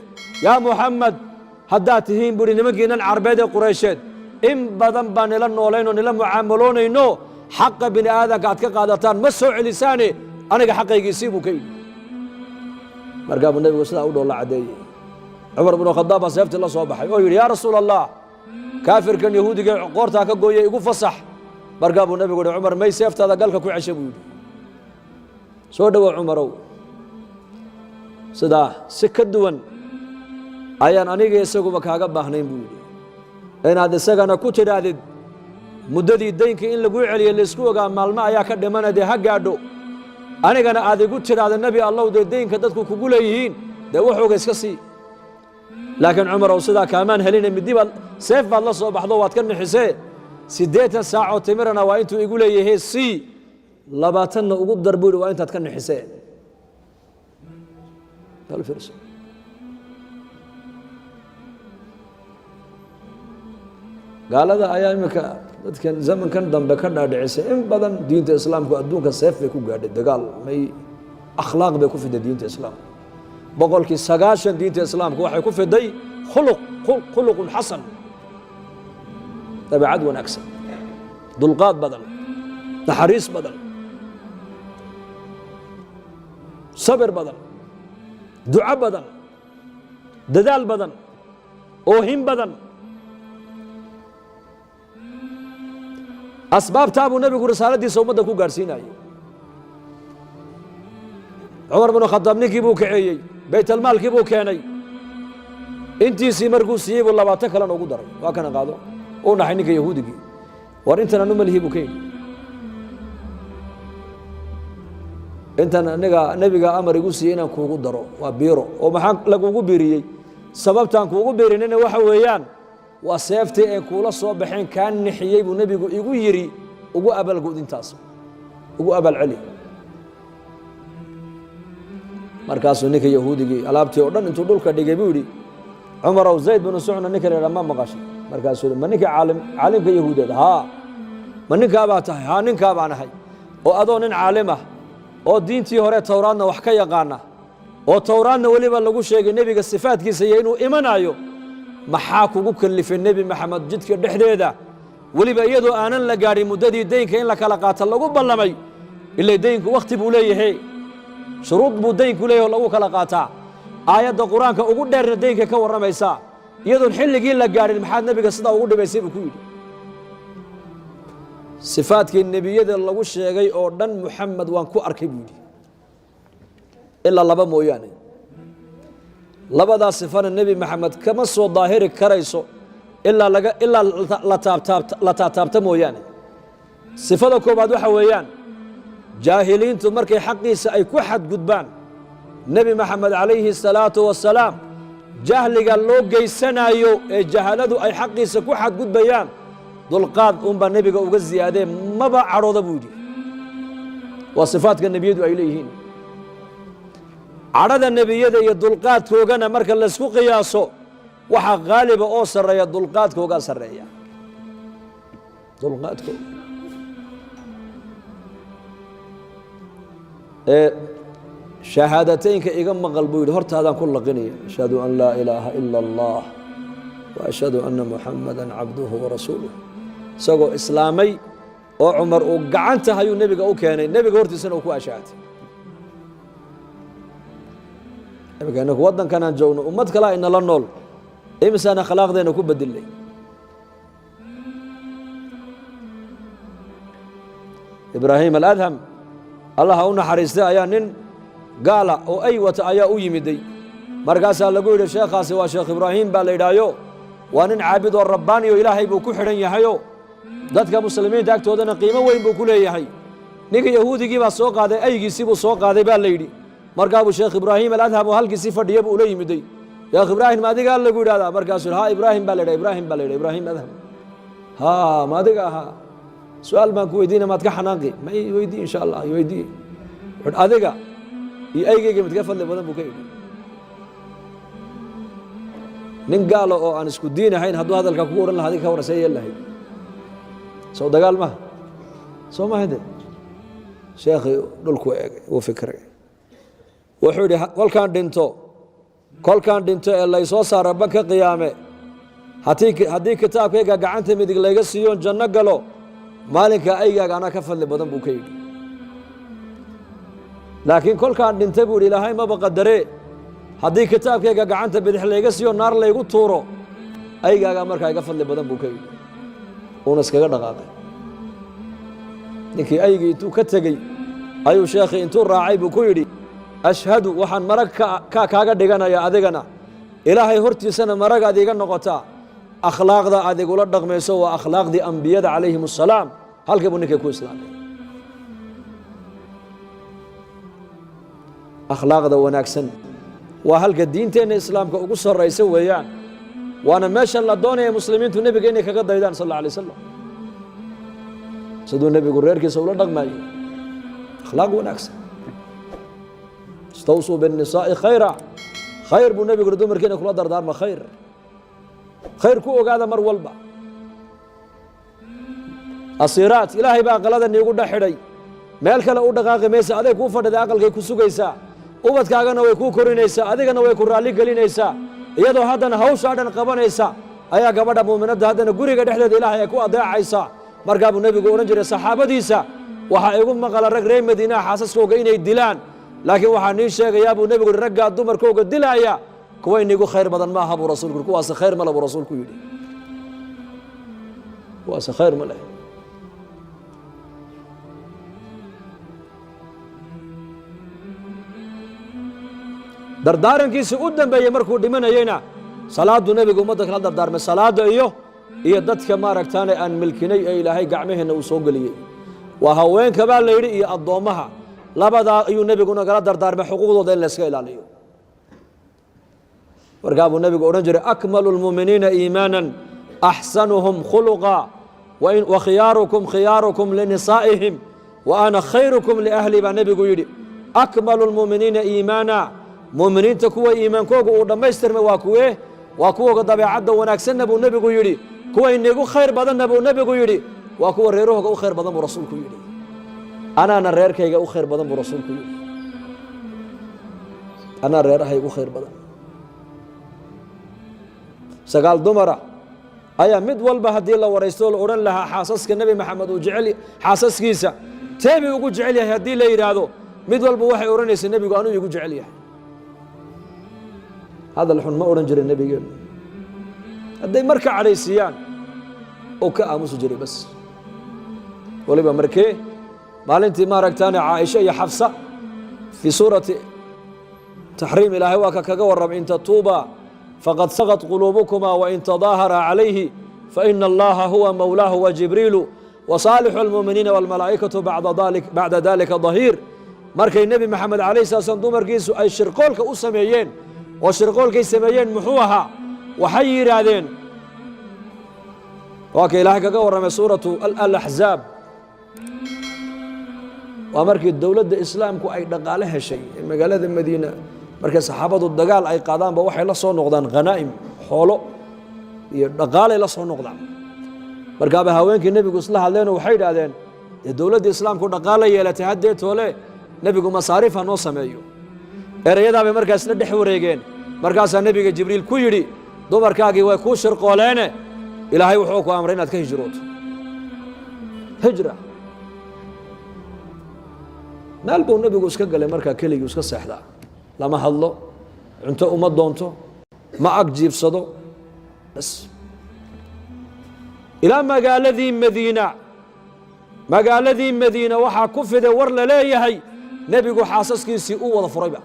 [SPEAKER 1] yaa muxamed haddaad tihiin buuhi nimankiinan carbeed ee quraysheed in badan baan nila noolaynoo nila mucaamaloonayno xaqa bini aadanka aad ka qaadataan ma soo celisaane aniga xaqaygiisii buu ka yidhi markaa buu nebigu sidaa u dhoolla caddeeyey cumar binu khadaab baa seeftii la soo baxay oo yidhi yaa rasuula allah kaafirkan yahuudiga qoortaa ka gooyey igu fasax markaa buu nebigu yihi cumar may seeftaada galka ku cesha buu yidhi soo dhowow cumarow sidaa si ka duwan ayaan aniga isaguba kaaga baahnayn buu yidhi inaad isagana ku tidhaahdid muddadii daynkii in laguu celiye laysku ogaa maalmo ayaa ka dhimana dee ha gaadho anigana aad igu tidhaahda nebi allow dee daynka dadku kugu leeyihiin dee waxooga iska sii laakiin cumarow sidaa kaamaan helina midibaad seef baad la soo baxdo waad ka nixisee 80 saacoo timirana waa intuu igu leeyahay sii 20na ugu dar buu yidhi waa intaad ka nixisee gaalada ayaa iminka dadkan zamankan dambe ka dhaadhicisay in badan diinta islaamku adduunka seef bay ku gaadhay dagaal may akhlaaq bay ku fiday diinta islaamka boqolkii 90 diinta islaamku waxay ku fiday khuluqun xasan dabeecad wanaagsan dulqaad badan naxariis badan sabir badan duco badan dadaal badan oohin badan asbaabtaa buu nebigu risaaladiisa ummadda ku gaadhsiinayey cumar binu khadaab ninkii buu kaceeyey baytalmaalkii buu keenay intiisii markuu siiyey buu 20 kalena ugu daray waa kana qaado uu dhaxay ninka yahuudigii war intan anu malihii buu ka yidhi intan aniga nebiga amar igu siiyey inaan kuugu daro waa biiro oo maxaa lagugu biiriyey sababtaan kuugu biirinina waxa weeyaan waa seeftii ee kuula soo baxeen kaa nixiyey buu nebigu igu yidhi ugu abaalgud intaas ugu abaalceli markaasuu ninka yahuudigii alaabtii oo dhan intuu dhulka dhigay buu yidhi cumarow zayd binu sucna ninka la yidhaha ma maqashay markaasuu yidhi ma ninka caalimka yahuudeed haa ma ninkaa baa tahay haa ninkaa baan ahay oo adoo nin caalim ah oo diintii hore towraadna wax ka yaqaana oo towraadna weliba lagu sheegay nebiga sifaadkiisa iyo inuu imanayo maxaa kugu kalifay nebi maxamed jidka dhexdeeda weliba iyadoo aanan la gaadhin muddadii daynka in la kala qaato lagu ballamay ilaa daynku wakhti buu leeyahay shuruud buu daynku leeyahay oo lagu kala qaataa aayadda qur-aanka ugu dheerna daynka ka warramaysaa iyadoon xilligii la gaadhin maxaad nebiga sidaa ugu dhibaysay buu ku yidhi sifaadkii nebiyada lagu sheegay oo dhan muxamed waan ku arkay buu yidhi ilaa 2 mooyaane labadaas sifana nebi maxamed kama soo daahiri karayso ilaa la taabtaabta mooyaane sifada koobaad waxa weeyaan jaahiliintu markay xaqiisa ay ku xadgudbaan nebi maxamed calayhi الsalaatu wasalaam jahliga loo geysanayo ee jahaladu ay xaqiisa ku xadgudbayaan dulqaad unbaa nebiga uga ziyaadee maba cadhooda buu yidhi waa sifaadka nebiyadu ay leeyihiin cadhada nebiyada iyo dulqaadkoogana marka laysku qiyaaso waxaa qaaliba oo sarreeya dulqaadkoogaa sarreeya dulqaadkooga shahaadateynka iga maqal buu yidhi hortaadaan ku laqinaya ashhadu an laa ilaaha ila allah wa ashhadu anna muxamadan cabduhu warasuuluh isagoo islaamay oo cumar uu gacanta hayuu nebiga u keenay nebiga hortiisana uu ku ashaatay imika inaku waddankanaan joogno ummad kalaa inala nool imisaan akhlaaqdeena ku bedilay ibraahim aladham allah ha u naxariistay ayaa nin gaala oo ay wata ayaa u yimiday markaasaa lagu yidhi sheekhaasi waa sheekh ibraahim baa la yidhaayo waa nin caabid oo rabbaaniyo ilaahay buu ku xidhan yahayo dadka muslimiinta agtoodana qiimo weyn buu ku leeyahay ninka yahuudigii baa soo qaaday aygiisii buu soo qaaday baa la yidhi markaa buu sheekh ibraahim aladham oo halkiisii fadhiya buu ula yimiday sheekh ibraahim ma adigaa lagu yidhahdaa markaasuu ha ibraahim baa la yidhaha ibraahim baa la yidhaha ibraahim adham ha ma adiga ahaa su-aal baan ku weydiina maad ka xanaaqi ma i weydii insha allah i weydii adiga iyo aygeyga mid ka fadli badan buu ka yidhi nin gaalo oo aan isku diin ahayn hadduu hadalka kugu odhan lahaa adiga ka warasee yeel lahayd soo dagaal maha soo maha de sheekhii dhulku eegay wuu fikray wuxuu yidhi kolkaan dhinto ee laysoo saara banka qiyaame haddii kitaabkayga gacanta midig layga siiyoon janno galo maalinka aygaaga anaa ka fadli badan buu ka yidhi laakiin kolkaan dhintay buu yidhi ilaahay maba qadaree haddii kitaabkayga gacanta bidix layga siiyo naar laygu tuuro aygaagaa markaa iga fadli badan buu ka yidhi uuna iskaga dhaqaaqay ninkii aygii intuu ka tegey ayuu sheekhii intuu raacay buu ku yidhi ashhadu waxaan marag kaaga dhiganaya adigana ilaahay hortiisana maragaad iiga noqotaa akhlaaqda aad igula dhaqmayso waa akhlaaqdii ambiyada calayhim assalaam halkii buu ninkay ku islaamay akhlaaqda wanaagsan waa halka diinteenna islaamka ugu sarraysa weeyaan waana meesha la doonaya muslimiintu nebiga inay kaga daydaan sal alla alay wasalam siduu nebigu reerkiisa ula dhaqmaayo akhlaaq wanaagsan istawsuu binnisaa'i khayra khayr buu nebigu yidhi dumarkiina kula dardaarma khayr ku ogaada mar walba asiiraat ilaahay baa aqalada niigu dhex xidhay meel kale u dhaqaaqi maysa aday kuu fadhida aqalkay ku sugaysaa ubadkaagana way kuu korinaysaa adigana way ku raalli gelinaysaa iyadoo haddana hawshaa dhan qabanaysa ayaa gabadha muuminadda haddana guriga dhexdeeda ilaahay ay ku adeecaysaa markaa buu nebigu odhan jiray saxaabadiisa waxaa igu maqala rag reer madiinaha xaasaskooga inay dilaan laakiin waxaa nii sheegayaa buu nebigu yihi raggaa dumarkooga dilaaya kuwa inigu khayr badan ma aha buu rasuulku yidhi kuwaase khayr male buu rasuulku yidhi kuwaase khayr ma leh dardaarankiisii u dambeeyey markuu dhimanayeyna salaaduu nebigu ummadda kala dardaarmay salaada iyo dadka maaragtaane aan milkinay ee ilaahay gacmaheenna uu soo geliyey waa haweenka baa la yidhi iyo addoommaha labadaa ayuu nebiguna kala dardaarmay xuquuqdooda in layska ilaaliyo markaa buu nebigu odhan jiray akmalu lmuuminiina iimaanan axsanuhum khuluqa wa khiyaarukum linisaa'ihim wa ana khayrukum liahli baa nebigu yidhi akmalu lmuuminiina iimaana muuminiinta kuwa iimaankooga uu dhammaystirmay waa kuwoga dabeecadda wanaagsanna buu nebigu yidhi kuwa inigu khayr badanna buu nebigu yidhi waa kuwa reerahooga u khayr badan buu rasuulku yidhi anaana reerkayga u khayr badan buu rasuulku yidhi anaa reerahayga u khayr badan 9 dumara ayaa mid walba haddii la waraysto la odhan lahaa xaasaska nebi maxamed uu xaasaskiisa teebi ugu jecel yahay haddii la yidhaahdo mid walba waxay odhanaysa nebigu anuu igu jecel yahay hadal xun ma odhan jirin nebigeenu hadday marka cadhaysiiyaan oo ka aamusi jiray bas waliba markee maalintii maaragtaane caaisha iyo xafsa fii suurati taxriim ilaahay waa ka kaga warramay in tatuuba faqad saqad quluubukuma wain tadaahara calayhi faina allaha huwa mawlaahu wajibriilu wasaalixu almuuminiina walmalaa'ikatu bacda dalika dahiir markay nebi maxamed calayhi sala slam dumarkiisu ay shirqoolka u sameeyeen oo shirqoolkay sameeyeen muxuu ahaa waxay yidhaahdeen waa ka ilaahay kaga warramay suuratu alaxzaab waa markii dowladda islaamku ay dhaqaale heshay ee magaalada madiina markay saxaabadu dagaal ay qaadaanba waxay la soo noqdaan khanaa'im xoolo iyo dhaqaalay la soo noqdaan markaaba haweenkii nebigu isla hadleenoo waxay yidhaahdeen dee dowladda islaamku dhaqaala yeelatay haddee toole nebigu masaariif ha noo sameeyo ereyadaabay markaas la dhex wareegeen markaasaa nebiga jibriil ku yidhi dumarkaagii way kuu shirqooleene ilaahay wuxuu ku amray inaad ka hijrooto hijra meel buu nebigu iska galay markaa keligii iska seexdaa lama hadlo cunto uma doonto ma ag jiibsado bas ilaa magaaladii madiina waxaa ku fiday war la leeyahay nebigu xaasaskiisii u wada furayba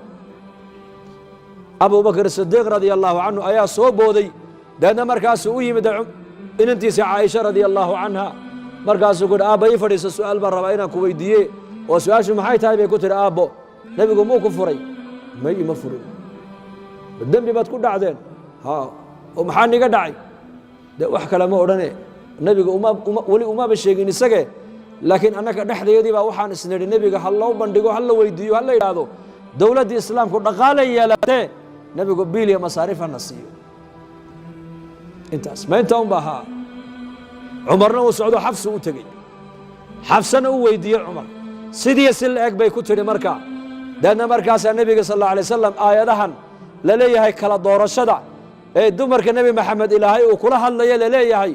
[SPEAKER 1] abubakr sidiiq radia allaahu canhu ayaa soo booday deedna markaasuu u yimid inantiisa caaisha radia allaahu canha markaasuu ku yidhi aabba ii fadhiisa su'aal baan rabaa inaan ku weydiiye oo su-aashu maxay tahay bay ku tidhi aabbo nebigu muu ku furay may ima furin dembi baad ku dhacdeen oo maxaa niga dhacay dee wax kale ma odhane nebiga weli umaba sheegin isage laakiin annaka dhexdeedii baa waxaan isnidhi nebiga ha loo bandhigo ha la weydiiyo ha la yidhaahdo dowladdii islaamku dhaqaalay yeelatee nebigu biil iyo masaariif hana siiyo intaas ma inta un baa haa cumarna uu socdo xafsu u tegey xafsana u weydiiyey cumar sidii si la eg bay ku tidhi markaa deedna markaasaa nebiga sal alla alay wasalam aayadahan la leeyahay kala doorashada ee dumarka nebi maxamed ilaahay uu kula hadlaya la leeyahay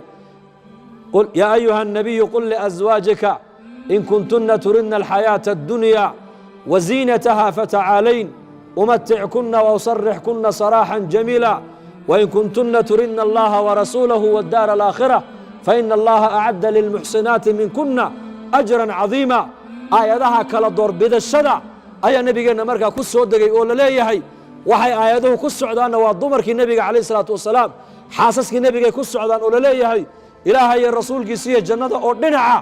[SPEAKER 1] yaa ayuha الnabiyu qul liأزwaajika in kuntuna turidna alxayaaةa الdunya waziinataha fatacaalayn umatickunna wausarixkunna saraaxan jamiila wain kuntuna turidna allaha warasuulahu wاddaara alaakhira faina allaha acadda lilmuxsinaati minkuna ajra cadiima aayadaha kala doorbidashada ayaa nebigeenna markaa ku soo degay oo la leeyahay waxay aayaduhu ku socdaanna waa dumarkii nebiga calayh isalaatu wasalaam xaasaskii nebigay ku socdaan oo la leeyahay ilaahay iyo rasuulkiisa iyo jannada oo dhinaca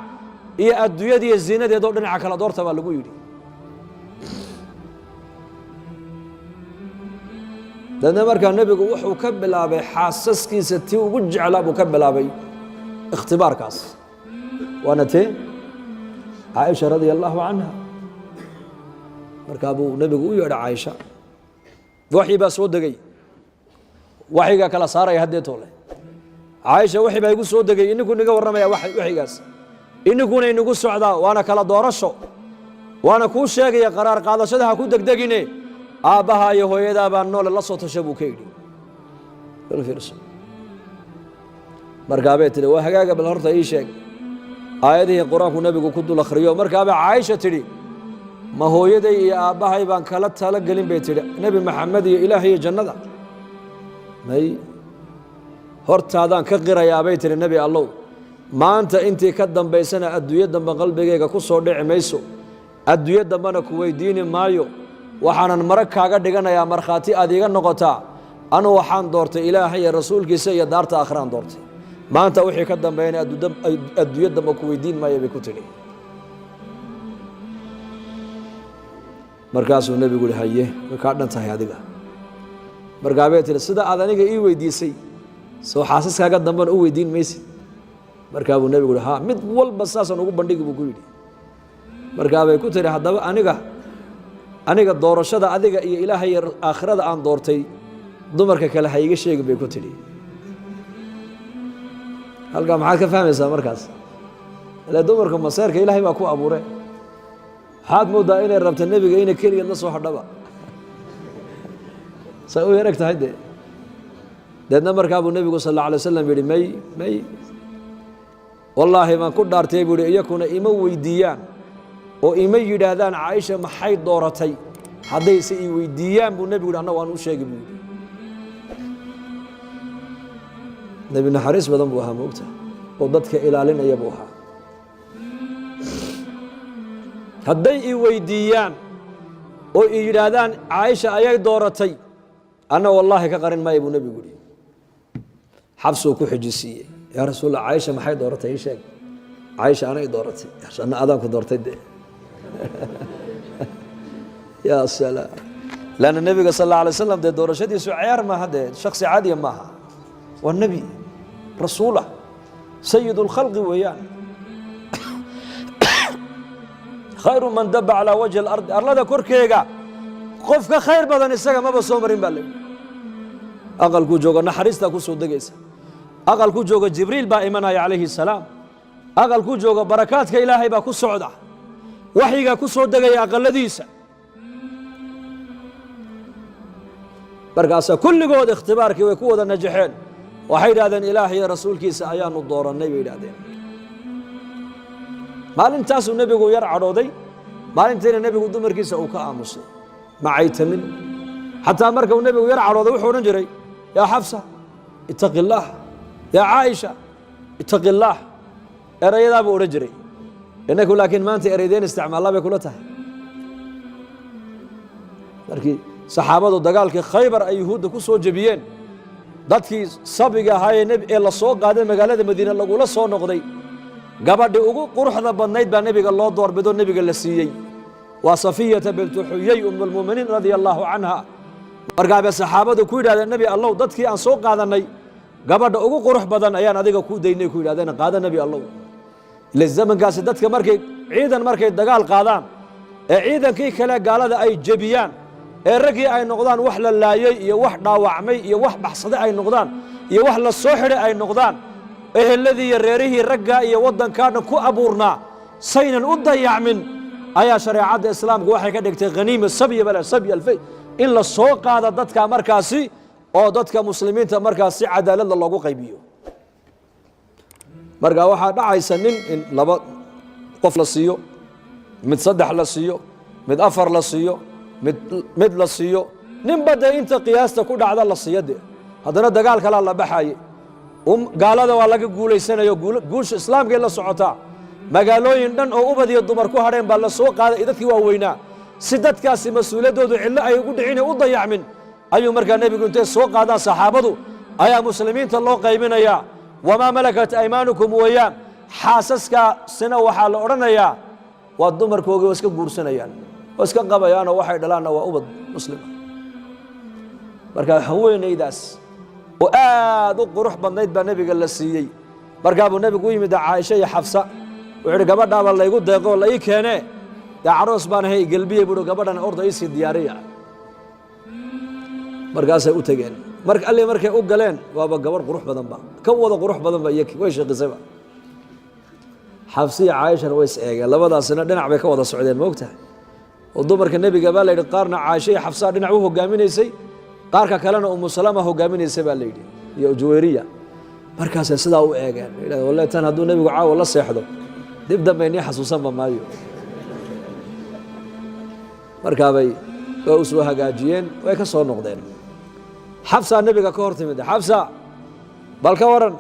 [SPEAKER 1] iyo adduunyada iyo ziinadeeda oo dhinaca kala doorta baa lagu yidhi dadna markaa nebigu wuxuu ka bilaabay xaasaskiisa tii ugu jeclaa buu ka bilaabay ikhtibaarkaas waana tee caaisha radia allaahu canha markaa buu nebigu u yeedha caaisha waxii baa soo degey waxyigaa kala saaraya haddee toole caaisha waxii baa igu soo degey ininku niga warramaya waxyigaas ininkuna inagu socdaa waana kala doorasho waana kuu sheegaya qaraar qaadashada ha ku degdegine aabbaha iyo hooyadaa baa noole la soo tasha buu ka yidhi markaabay tidhi waa hagaaga bal horta ii sheeg aayadihii qur-aanku nebigu ku dul akhriyo markaabay caaisha tidhi ma hooyaday iyo aabbahay baan kala talo gelin bay tidhi nebi maxamed iyo ilaah iyo jannada may hortaadaan ka qirayaa bay tidhi nebi allow maanta intii ka dambaysana adduunyo dambe qalbigayga ku soo dhici mayso adduunyo dambena ku weydiini maayo waxaanan marag kaaga dhiganayaa markhaati aad iiga noqotaa anu waxaan doortay ilaahay iyo rasuulkiisa iyo daarta aakhiraan doortay maanta wixii ka dambeeyana adduunyo dambe ku weydiin maayo bay ku tidhi markaasuu nebigu yihi haye way kaa dhan tahay adiga markaabay tihi sida aad aniga ii weydiisay soo xaasaskaaga dambena u weydiin maysid markaa buu nebigu yihi ha mid walba saasaan ugu bandhigi buu ku yidhi markaabay ku tihi haddaba aniga doorashada adiga iyo ilaahay iyo aakhirada aan doortay dumarka kale ha iga sheegin bay ku tidhi halkaa maxaad ka fahmaysaa markaas ile dumarka maseerka ilaahay baa ku abuure waxaad moodaa inay rabta nebiga inay keligeed la soo hadhaba say u yareg tahay dee deedna markaa buu nebigu sal alla alay wasalam yidhi may wallaahi baan ku dhaartay buu ihi iyakuna ima weydiiyaan oo ima yidhaahdaan caaisha maxay dooratay haddayse i weydiiyaan buu nebigu yidhi annagu aan u sheegi buu yidhi nebi naxariis badan buu ahaa moogta oo dadka ilaalinaya buu ahaa hadday i weydiiyaan oo i yidhaahdaan caaisha ayay dooratay anna wallaahi ka qarin maayo buu nebigu yihi xabsuu ku xijisiiyey yaa rasuulla caaisha maxay dooratay ii sheeg caaisha anay dooratay anna adaanku doortay dee ya salaam lanna nebiga sal alla alay wasalam dee doorashadiisu ciyaar maaha dee shaksi caadiya maaha waa nebi rasuulah sayid اlkhalqi weeyaan khayru man daba calaa wajhi اlardi arlada korkeega qof ka khayr badan isaga maba soo marin baa layidhi aqalkuu jooga naxariistaa ku soo degaysa aqalkuu jooga jibriil baa imanaya calayhi الsalaam aqalkuu jooga barakaadka ilaahay baa ku socda waxyigaa ku soo degaya aqaladiisa markaasaa kulligood ikhtibaarkii way ku wada najaxeen waxay yidhahdeen ilaah iyo rasuulkiisa ayaanu doorannay bay yidhahdeen maalintaasuu nebigu yar cadhooday maalintiina nebigu dumarkiisa uu ka aamusay ma caytamin xataa marka uu nebigu yar cadhooday wuxuu odhan jiray yaa xafsa itaqi illaah yaa caaisha itaqi illaah erayadaa buu odhan jiray innaku laakiin maanta eraydeen isticmaallaa bay kula tahay markii saxaabadu dagaalkii khaybar ay yuhuudda ku soo jebiyeen dadkii sabiga ahaayee ee la soo qaaday magaalada madiine lagula soo noqday gabadhii ugu quruxda badnayd baa nebiga loo doorbidoo nebiga la siiyey waa safiyata bintu xuyey umulmu'miniin radia allaahu canha markaabay saxaabadu ku yidhahdeen nebi allow dadkii aan soo qaadannay gabadha ugu qurux badan ayaan adiga kuu daynay ku yidhahdeen qaada nebi allow ile zamankaasi dadka markay dagaal qaadaan ee ciidankii kale gaalada ay jebiyaan ee raggii ay noqdaan wax la laayay iyo wax dhaawacmay iyo wax baxsaday ay noqdaan iyo wax la soo xidhay ay noqdaan eheladii iyo reerihii raggaa iyo waddankaa dhan ku abuurnaa saynan u dayacmin ayaa shareecadda islaamku waxay ka dhigtay haniima sabyi alfay in la soo qaada dadka markaasi oo dadka muslimiinta markaas si cadaaladda loogu qaybiyo marka waxaa dhacaysa nin in laba qof la siiyo mid saddex la siiyo mid afar la siiyo mid la siiyo ninba dee inta qiyaasta ku dhacda la siiyo dee haddana dagaal kalaa la baxaye gaalada waa laga guulaysanayo guusha islaamkay la socotaa magaalooyin dhan oo ubad iyo dumar ku hadheen baa la soo qaaday dadkii waaweynaa si dadkaasi mas-uuliyaddoodu cillo ay ugu dhicin u dayacmin ayuu markaa nebigu intay soo qaadaan saxaabadu ayaa muslimiinta loo qaybinayaa wamaa malakat aymaanukum weeyaan xaasaskaasina waxaa la odhanayaa waa dumarkoogii waa iska guursanayaan waa iska qabayaanoo waxay dhalaanna waa ubad muslima markaa haweenaydaas oo aad u qurux badnayd baa nebiga la siiyey markaa buu nebigu u yimid caaisha iyo xafsa wuxuu idhi gabadhaaba laygu deeqoo la ii keenee dee caroos baan ahay gelbiyey buuhi gabadhan orda iisii diyaariya markaasay u tegeen alli markay u galeen waaba gabadh qurux badanba ka wada qurux badanba iyo way shaqisayba xafsiya caaishana way is eegeen labadaasina dhinac bay ka wada socdeen moogtahay oo dumarka nebiga baa layidhi qaarna caaisha iyo xafsaa dhinac u hogaaminaysay qaarka kalena umu salama hogaaminaysay baa layidhi iyo juwayriya markaasay sidaa u eegeen yidhahdeen wallahi tan hadduu nebigu caawa la seexdo dib dambe inii xasuusanba maayo markaabay waa u soo hagaajiyeen way ka soo noqdeen xabsaa nebiga ka hor timid xabsa bal ka waran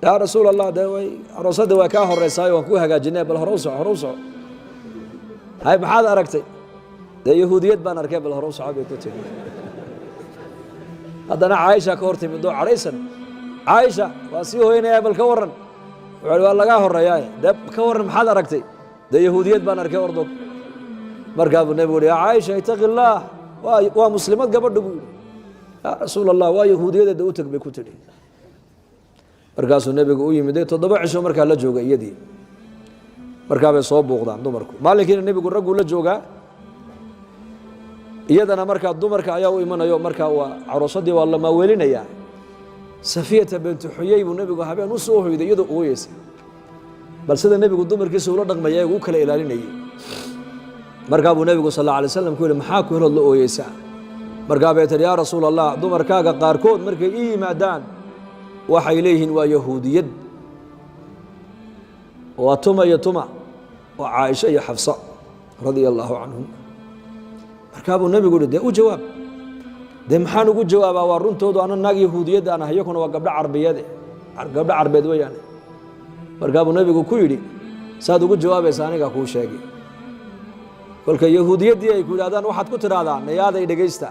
[SPEAKER 1] yaa rasuul allah dee way aroosadii way kaa horeysaayo waan kuu hagaajinay bal hore u soco hay maxaad aragtay dee yahuudiyad baan arkay bal hore u soco bay ku tiri haddana caaisha ka hor timid oo cadhaysan caaisha waa sii hooyanaya bal ka waran wuxuu waa lagaa horeeyaa dee ka waran maxaad aragtay dee yahuudiyad baan arkay ordog markaa buu nebigu uhi yaa caaisha itaqi illaah waa muslimad gabadha buu yidhi yaa rasuul allah waa yahuudiyadeeda u teg bay ku tidhi markaasuu nebigu u yimid 7 cisho markaa la jooga iyadii markaa bay soo buuqdaan dumarku maalinkiina nebigu ragguu la joogaa iyadana markaa dumarka ayaa u imanayo markaa waa caroosadii waa la maaweelinayaa safiyata bintu xuyey buu nebigu habeen u soo hoyday iyadoo ooyeysa bal sida nebigu dumarkiisa ula dhaqmaya u kala ilaalinayay markaa buu nebigu sal alla alay slam ku yidhi maxaa ku helood la ooyeysaa markaa bay tihi yaa rasuul allah dumarkaaga qaarkood markay ii yimaadaan waxay leeyihiin waa yahuudiyad waa tuma iyo tuma waa caaisha iyo xafsa radia allaahu canhum markaa buu nebigu yihi dee u jawaab dee maxaan ugu jawaabaa waa runtoodu ana naag yahuudiyadda aan ahay yakuna waa gabdho carbeed weeyaane markaa buu nebigu ku yidhi saad ugu jawaabaysa anigaa kuu sheegay kolka yahuudiyaddii ay ku yidhahdaan waxaad ku tidhaahdaa nayaaday dhegaysta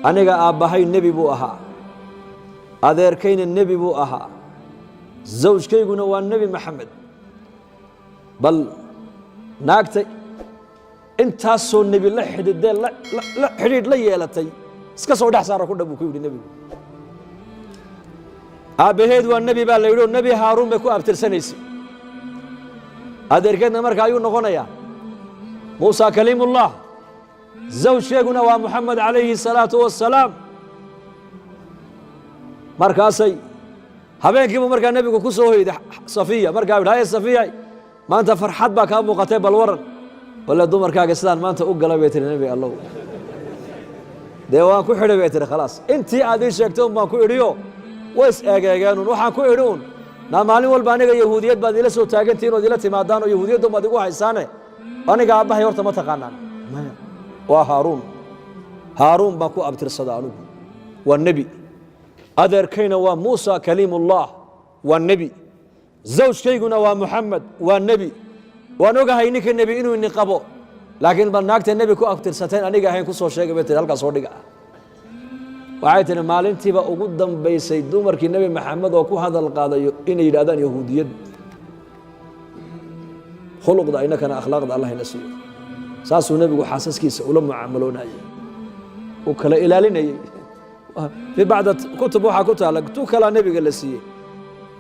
[SPEAKER 1] aniga aabbahay nebi buu ahaa adeerkayna nebi buu ahaa zawjkayguna waa nebi maxamed bal naagta intaasoo nebi la xidhiidee la xidhiidh la yeelatay iska soo dhex saara ku dhab buu ku yidhi nebigu aabbaheed waa nebi baa la yidhi oo nebi haaruun bay ku abtirsanaysay adeerkeedna marka ayuu noqonayaa muusa kaliimullah zawjkeeguna waa moxamed calayhi الsalaatu wassalaam markaasay habeenkiibuu markaa nebigu ku soo hoyday safiya markaa yidhi haye safiya maanta farxad baa kaa muuqatay bal waran walla dumarkaaga sidaan maanta u galay bay tihi nebi allow dee waan ku xidhay bay tihi khalaas intii aad ii sheegtay un baan ku idhiyo way is eegeegeenun waxaan ku idhi un naa maalin walba aniga yahuudiyad baad ila soo taagantihiin ood ila timaadaan oo yahuudiyaddan baad igu haysaane aniga aabbahay horta ma taqaanaan maya waa haaruun baan ku abtirsada anugu waa nebi adeerkayna waa muusa kaliimullah waa nebi zawjkayguna waa moxamed waa nebi waan ogahay ninka nebi inuu ini qabo laakiin bal naagta nebi ku abtirsateen aniga ahayn ku soo sheegay bay tihi halkaas soo dhiga waxay tihi maalintiiba ugu dambaysay dumarkii nebi maxamed oo ku hadal qaadayo inay yidhahdaan yahuudiyad khuluqda inakana akhlaaqda allah ina siiyo saasuu nebigu xaasaskiisa ula mucaamaloonayay uu kala ilaalinayey fi bacda kutub waxaa ku taala tu kalaa nebiga la siiyey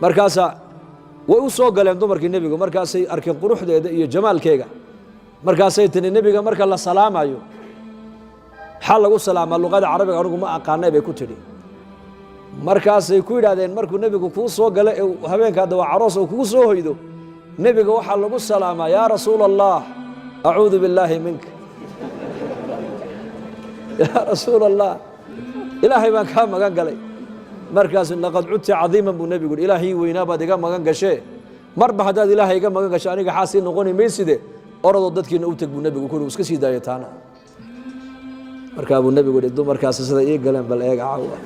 [SPEAKER 1] markaasaa way u soo galeen dumarkii nebigu markaasay arkeen quruxdeeda iyo jamaalkeega markaasay tiri nebiga marka la salaamayo xal lagu salaama luqada carabiga anigu ma aqaanay bay ku tiri markaasay ku yidhaahdeen markuu nebigu kuu soo gala ee habeenka hadda waa caroos oo kugu soo hoydo nebiga waxaa lagu salaamaa yaa rasuula allah acuudu billaahi minka yaa rasuula allah ilaahay baan kaa magan galay markaas laqad cudti cadiiman buu nebigu yidhi ilaahay weynaa baad iga magan gashee marba haddaad ilaahay iga magan gasho aniga xaasii noqoni mayside orodoo dadkiina u teg buu nebigu ku iska sii daaya taana markaa buu nebigu yidhi dumarkaasi sida ii galeen bal eega caawa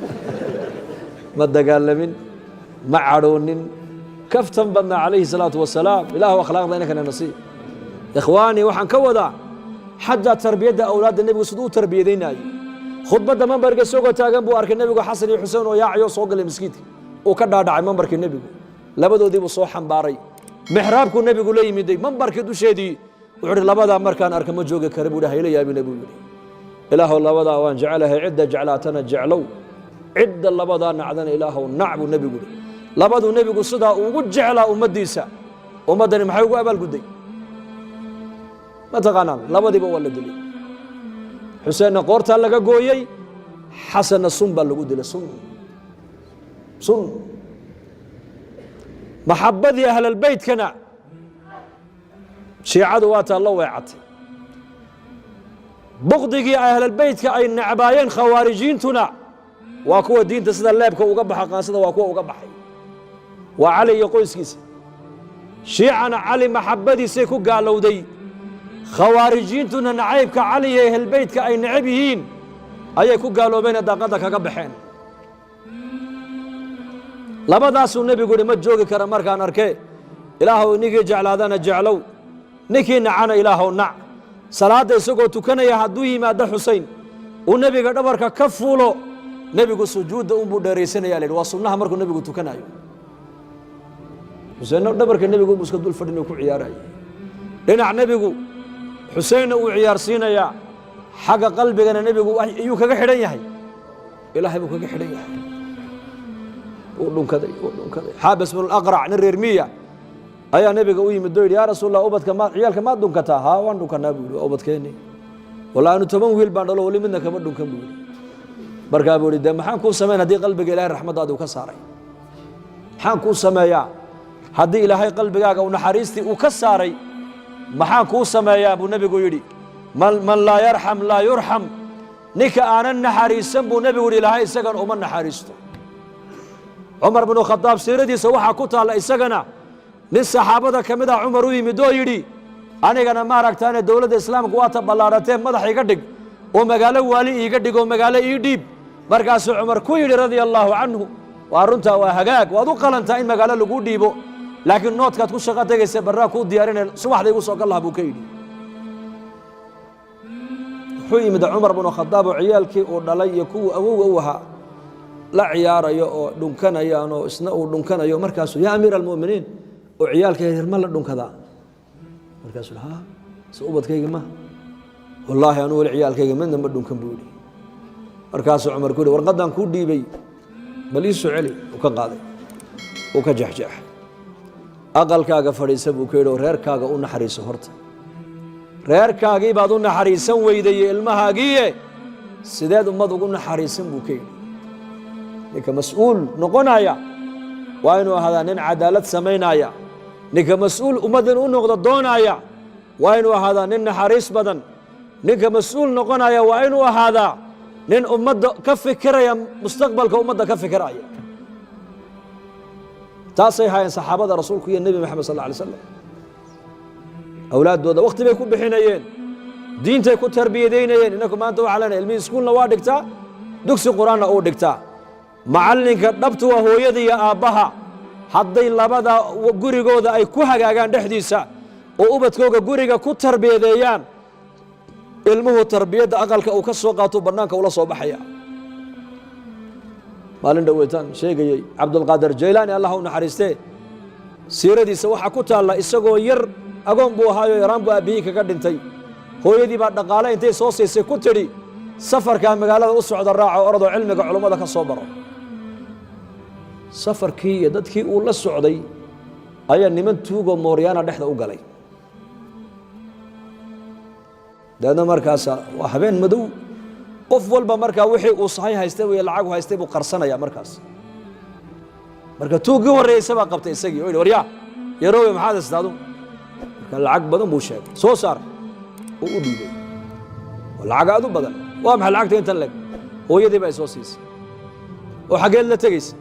[SPEAKER 1] ma dagaalamin ma cadhoonin kaftan badnaa calayhi salaatu wasalaam ilaahu akhlaaqda inankana nasiib ikhwaanii waxaan ka wadaa xataa tarbiyadda awlaadda nebigu siduu u tarbiyadaynaayo khudbadda mambarka isagoo taagan buu arkay nebigu xasan iyo xuseen oo yaacayo soo galay maskiidka uu ka dhaadhacay mambarkii nebigu labadoodii buu soo xambaaray mixraabkuu nebigu la yimiday mambarkii dusheedii wuxuu ihi labadaa markaan arka ma joogi kara buu hayla yaabina buu yidhi ilaahow labadaa waan jecelahay cidda jeclaatana jeclow cidda labadaa nacdana ilaahow nac buu nebigu yidhi labaduu nebigu sidaa ugu jeclaa ummaddiisa ummaddani maxay ugu abaalgudday ma taqaanaan labadiiba waa la dilay xuseenna qoortaa laga gooyey xasanna sun baa lagu dilay sun maxabbadii ahlalbeytkana shiicadu waa taa la weecatay bukdigii ahlalbeytka ay necbaayeen khawaarijiintuna waa kuwa diinta sida leebka uga baxa qaansada waa kuwa uga baxay waa cali iyo qoyskiisa shiicana cali maxabbadiisay ku gaalowday khawaarijiintuna nacaybka cali iyo ahlbeytka ay necab yihiin ayay ku gaaloobeen daaqadda kaga baxeen labadaasuu nebigu yidhi ma joogi kara markaan arkee ilaahow ninkii jeclaadana jeclow ninkii nacana ilaahow nac salaadda isagoo tukanaya hadduu yimaado xusein uu nebiga dhabarka ka fuulo nebigu sujuudda unbuu dheeraysanaya la yidhi waa sunnaha markuu nebigu tukanayo xuseenna dhabarka nebigu unbuu iska dul fadhin oo ku ciyaaraya dhinac nebigu xuseenna uu ciyaarsiinayaa xagga qalbigana nebigu ayuu kaga xidhan yahay ilaahay buu kaga xidhan yahay uu dhunkaday xaabis bnu aqrac nin reer miya ayaa nebiga u yimid oo yidhi yaa rasuul allah ubadka ciyaalka maad dhunkataa haa waan dhunkanaa buu yidhi waa ubadkeenni wallahi anu 10 wiil baan dhalo weli midna kama dhunkan buu yidhi markaa buu yidhi dee maxaan kuu samayn haddii qalbiga ilaahay raxmaddaada uu ka saaray maxaan kuu sameeyaa haddii ilaahay qalbigaaga uu naxariistii uu ka saaray maxaan kuu sameeyaa buu nebigu yidhi man laa yarxam laa yurxam ninka aanan naxariisan buu nebigu yidhi ilaahay isagana uma naxariisto cumar binu khadaab siiradiisa waxaa ku taalla isagana nin saxaabada ka mid ah cumar u yimid oo yidhi anigana ma aragtaane dowladda islaamka waata ballaadhatee madax iga dhig oo magaalo waali iiga dhig oo magaalo ii dhiib markaasuu cumar ku yidhi radia allaahu canhu waa runtaa waa hagaag waad u qalantaa in magaalo laguu dhiibo laakiin noodkaad ku shaqo tegaysa barraa kuu diyaarinay subaxda igu soo gal laha buu ka yidhi wuxuu yimid cumar binu khadaab oo ciyaalkii uu dhalay iyo kuwuu awowga u ahaa la ciyaarayo oo dhunkanayaan oo isna uu dhunkanayo markaasuu yaa amiira almu'miniin oo ciyaalka yaryar ma la dhunkadaa markaasuu ha se ubadkayga ma wallaahi anuu weli ciyaalkayga midna ma dhunkan buu yidhi markaasuu cumar ku yidhi warqaddaan kuu dhiibay bal ii soo celi uu ka qaaday uu ka jexjeexay aqalkaaga fadhiisa buu ka yidhi oo reerkaaga u naxariiso horta reerkaagii baad u naxariisan weydaye ilmahaagiiye sideed ummad ugu naxariisan buu ka yidhi ninka mas-uul noqonaya waa inuu ahaadaa nin cadaalad samaynaya ninka mas-uul ummaddan u noqdo doonaya waa inuu ahaadaa nin naxariis badan ninka mas-uul noqonaya waa inuu ahaadaa nin ummadda ka fikiraya mustaqbalka ummadda ka fikiraya taasay haayeen saxaabada rasuulku iyo nebi maxamed sal alla alay slam awlaaddooda wakhti bay ku bixinayeen diintay ku tarbiyadaynayeen innaku maanta waxaa leenahay ilmihii iskuulna waa dhigtaa dugsi qur-aanna uu dhigtaa macallinka dhabtu waa hooyada iyo aabbaha hadday labada gurigooda ay ku hagaagaan dhexdiisa oo ubadkooga guriga ku tarbiyadeeyaan ilmuhu tarbiyadda aqalka uu ka soo qaato bannaanka ula soo baxaya maalin dhoweytaan sheegayey cabdulqaadir jaylaani allah u naxariistee siiradiisa waxaa ku taalla isagoo yar agoon buu ahaayo yaraan buu aabbihii kaga dhintay hooyadii baa dhaqaale intay soo siisay ku tidhi safarkaa magaalada u socda raaco orodoo cilmiga culummada ka soo baro safarkii iyo dadkii uu la socday ayaa niman tuugoo mooryaana dhexda u galay dabeedna markaasa waa habeen madow qof walba markaa wixii uu sahay haystay iyo lacag haystay buu qarsanaya markaas marka tuugii horeeyay baa qabtay isagii oo waryaa yaroowe maxaad istaado marka lacag badan buu sheegay soo saar oo u dhiibay lacag aad u badan waa maxay lacagta inta leg hooyadii baa soo siisay oo xageed la tagaysay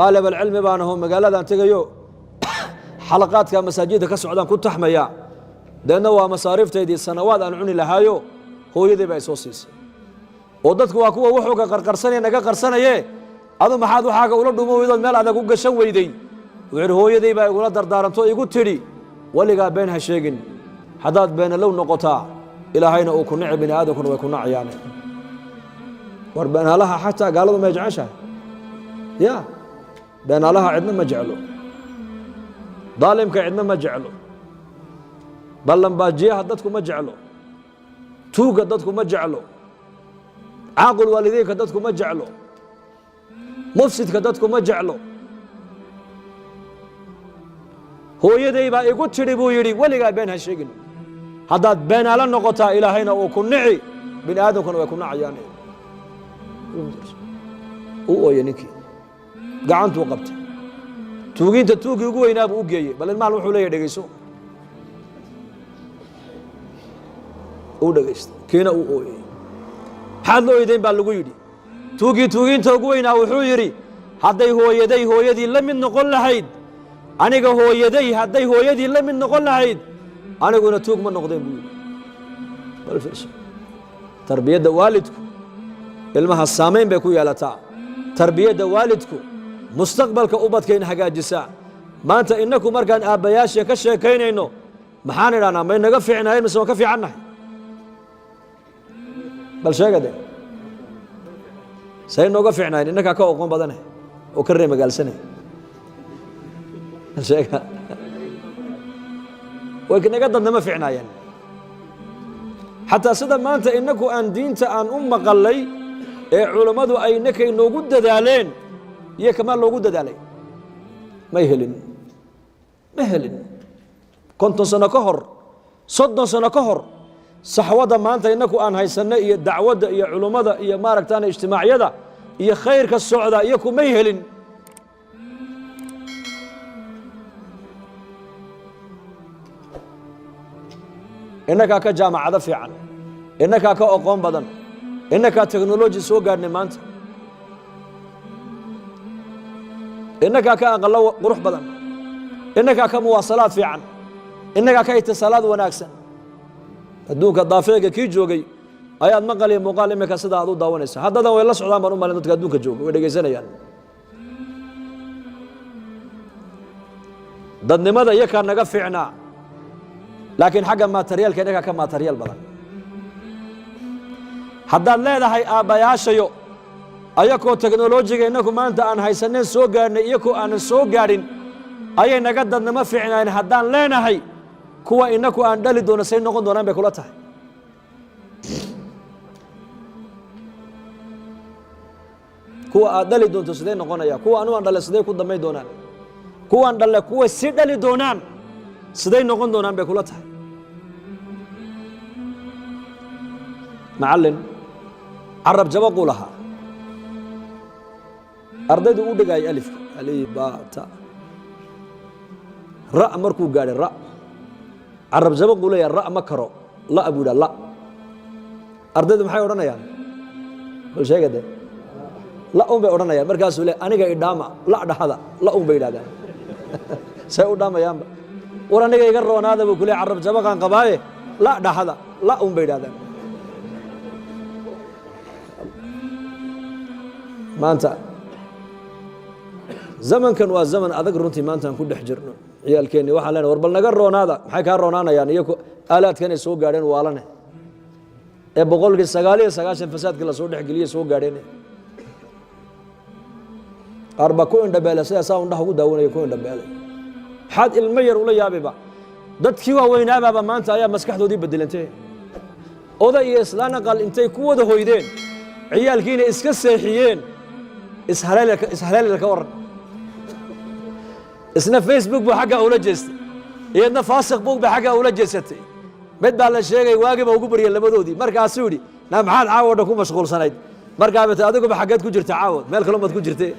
[SPEAKER 1] طالب العلم baan aho magaalada aan tagayo xalaqaadka masaajidda ka socdaan ku taxmaya deena waa masaariifteedii sanawaad aan cuni lahaayo hooyadii baa soo siisay oo dadku waa kuwa wuxuu ka qarqarsanay naga qarsanaye adu maxaad waxaaga ula dhumo weydood meel adag u gashan weyday wuxuu hooyadii baa igula dardaaranto igu tiri waliga been ha sheegin hadaad been low noqotaa ilaahayna uu ku nicib bini aadamkuna way ku nacayaan war been halaha xataa gaaladu ma jeceshahay ya been halaha cidna ma jeclo ظالمka cidna ma jeclo ballan baajiyaha dadku ma jeclo tuuga dadku ma jeclo caaqul waalideynka dadku ma jeclo mufsidka dadku ma jeclo hooyaday baa igu tiri buu yidhi weligaa been ha sheegin haddaad been ala noqotaa ilaahayna uu ku nici bini aadamkuna way ku nacayaan u ooye ninkii gacantuu qabtay tuugiinta tuugii ugu weynaa buu u geeyey bal ilmahan wuxuu leeyahay dhegayso uu dhagaystay kiina uu ooyey maxaad la ooydayn baa lagu yidhi tuugiinta ugu weynaa wuxuu yidhi hadday hooyadii la mid noqon lahayd aniga hadday hooyadii la mid noqon lahayd aniguna tuug ma noqdeen buu yidhi tarbiyadda waalidku ilmaha saamayn bay ku yeelataa tarbiyadda waalidku mustaqbalka ubadkayna hagaajisaa maanta inaku markaan aabbayaasha ka sheekaynayno maxaan idhahnaa may naga fiicnaayeen mise waan ka fiicannahay bal sheegade say nooga fiicnaayeen innakaa ka oqon badane oo ka ree magaalsane sheega way naga dadnama fiicnaayeen xataa sida maanta inaku aan diinta aan u maqalay ee culammadu ay nakay noogu dadaaleen iyo kamaa loogu dadaalay ma helin 50 sano ka hor 30 sano ka hor saxwada maanta inaku aan haysanay iyo dacwadda iyo culummada iyo maaragtaan ijtimaacyada iyo khayrka socda iyo kumay helin innakaa ka jaamacado fiican innakaa ka aqoon badan innakaa teknoloji soo gaadhnay maanta innakaa ka aqallo qurux badan innakaa ka muwaasalaad fiican innakaa ka itisaalaad wanaagsan adduunka daafeega kii joogay ayaad maqal iyo muuqaal imika sida aad u daawanaysa haddadan way la socdaan baan u malin dadka adduunka jooga way dhegaysanayaan dadnimada iyakaa naga fiicnaa laakiin xagga maatariyaalka innagaa ka maatariyal badan haddaad leedahay aabbayaashayo ayakoo teknolojiga innaku maanta aan haysaneen soo gaadhnay iyakoo aanan soo gaadhin ayay naga dadnimo fiicnaayeen haddaan leenahay kuwa inaku aan dhali doono say noqon doonaan bay kula tahay kuwa aad dhali doonto sidee noqonaya kuwa anu aan dhale sidee ku damay doonaan kuwaan dhalle kuwa si dhali doonaan siday noqon doonaan bay kula tahay macallin carab jabaquu lahaa ardaydu u dhigayay alifka alif ba ta ra markuu gaadhay ra carab jabaquu leeyahay ra ma karo la abuu dha la ardaydu maxay odhanayaan bal sheegade la un bay odhanayaan markaasuu le aniga idhaama la dhahada la un bay yidhahdaan say u dhaamayaanba war aniga iga roonaada buu ku leeyahay carab jabaqaan qabaaye la dhahada la un bay yidhahdaan maanta zamankan waa zaman adag runtii maanta aan ku dhex jirno ciyaalkeenni waxaan leenahay war bal naga roonaada maxay kaa roonaanayaan iyaku aalaadkan ay soo gaadheen waalane ee 99% fasaadkii la soo dhexgeliyey soo gaadheen arba ku indhabeela sidaasaa undhaha ugu daawanaya ku indhabeelay maxaad ilmo yar ula yaabiba dadkii waaweynaababa maanta ayaa maskaxdoodii bedelantay oday iyo islaan aqal intay ku wada hoydeen ciyaalkiina iska seexiyeen ishaleelka ka waran isna facebook buu xaggaa ula jeestay iyadna faasiq buu ba xaggaa ula jeesatay mid baa la sheegay waagiiba ugu baryay labadoodii markaasuu yidhi na maxaad caawodha ku mashquulsanayd markaabata adiguba xaggeed ku jirta caawod meel kale maad ku jirtay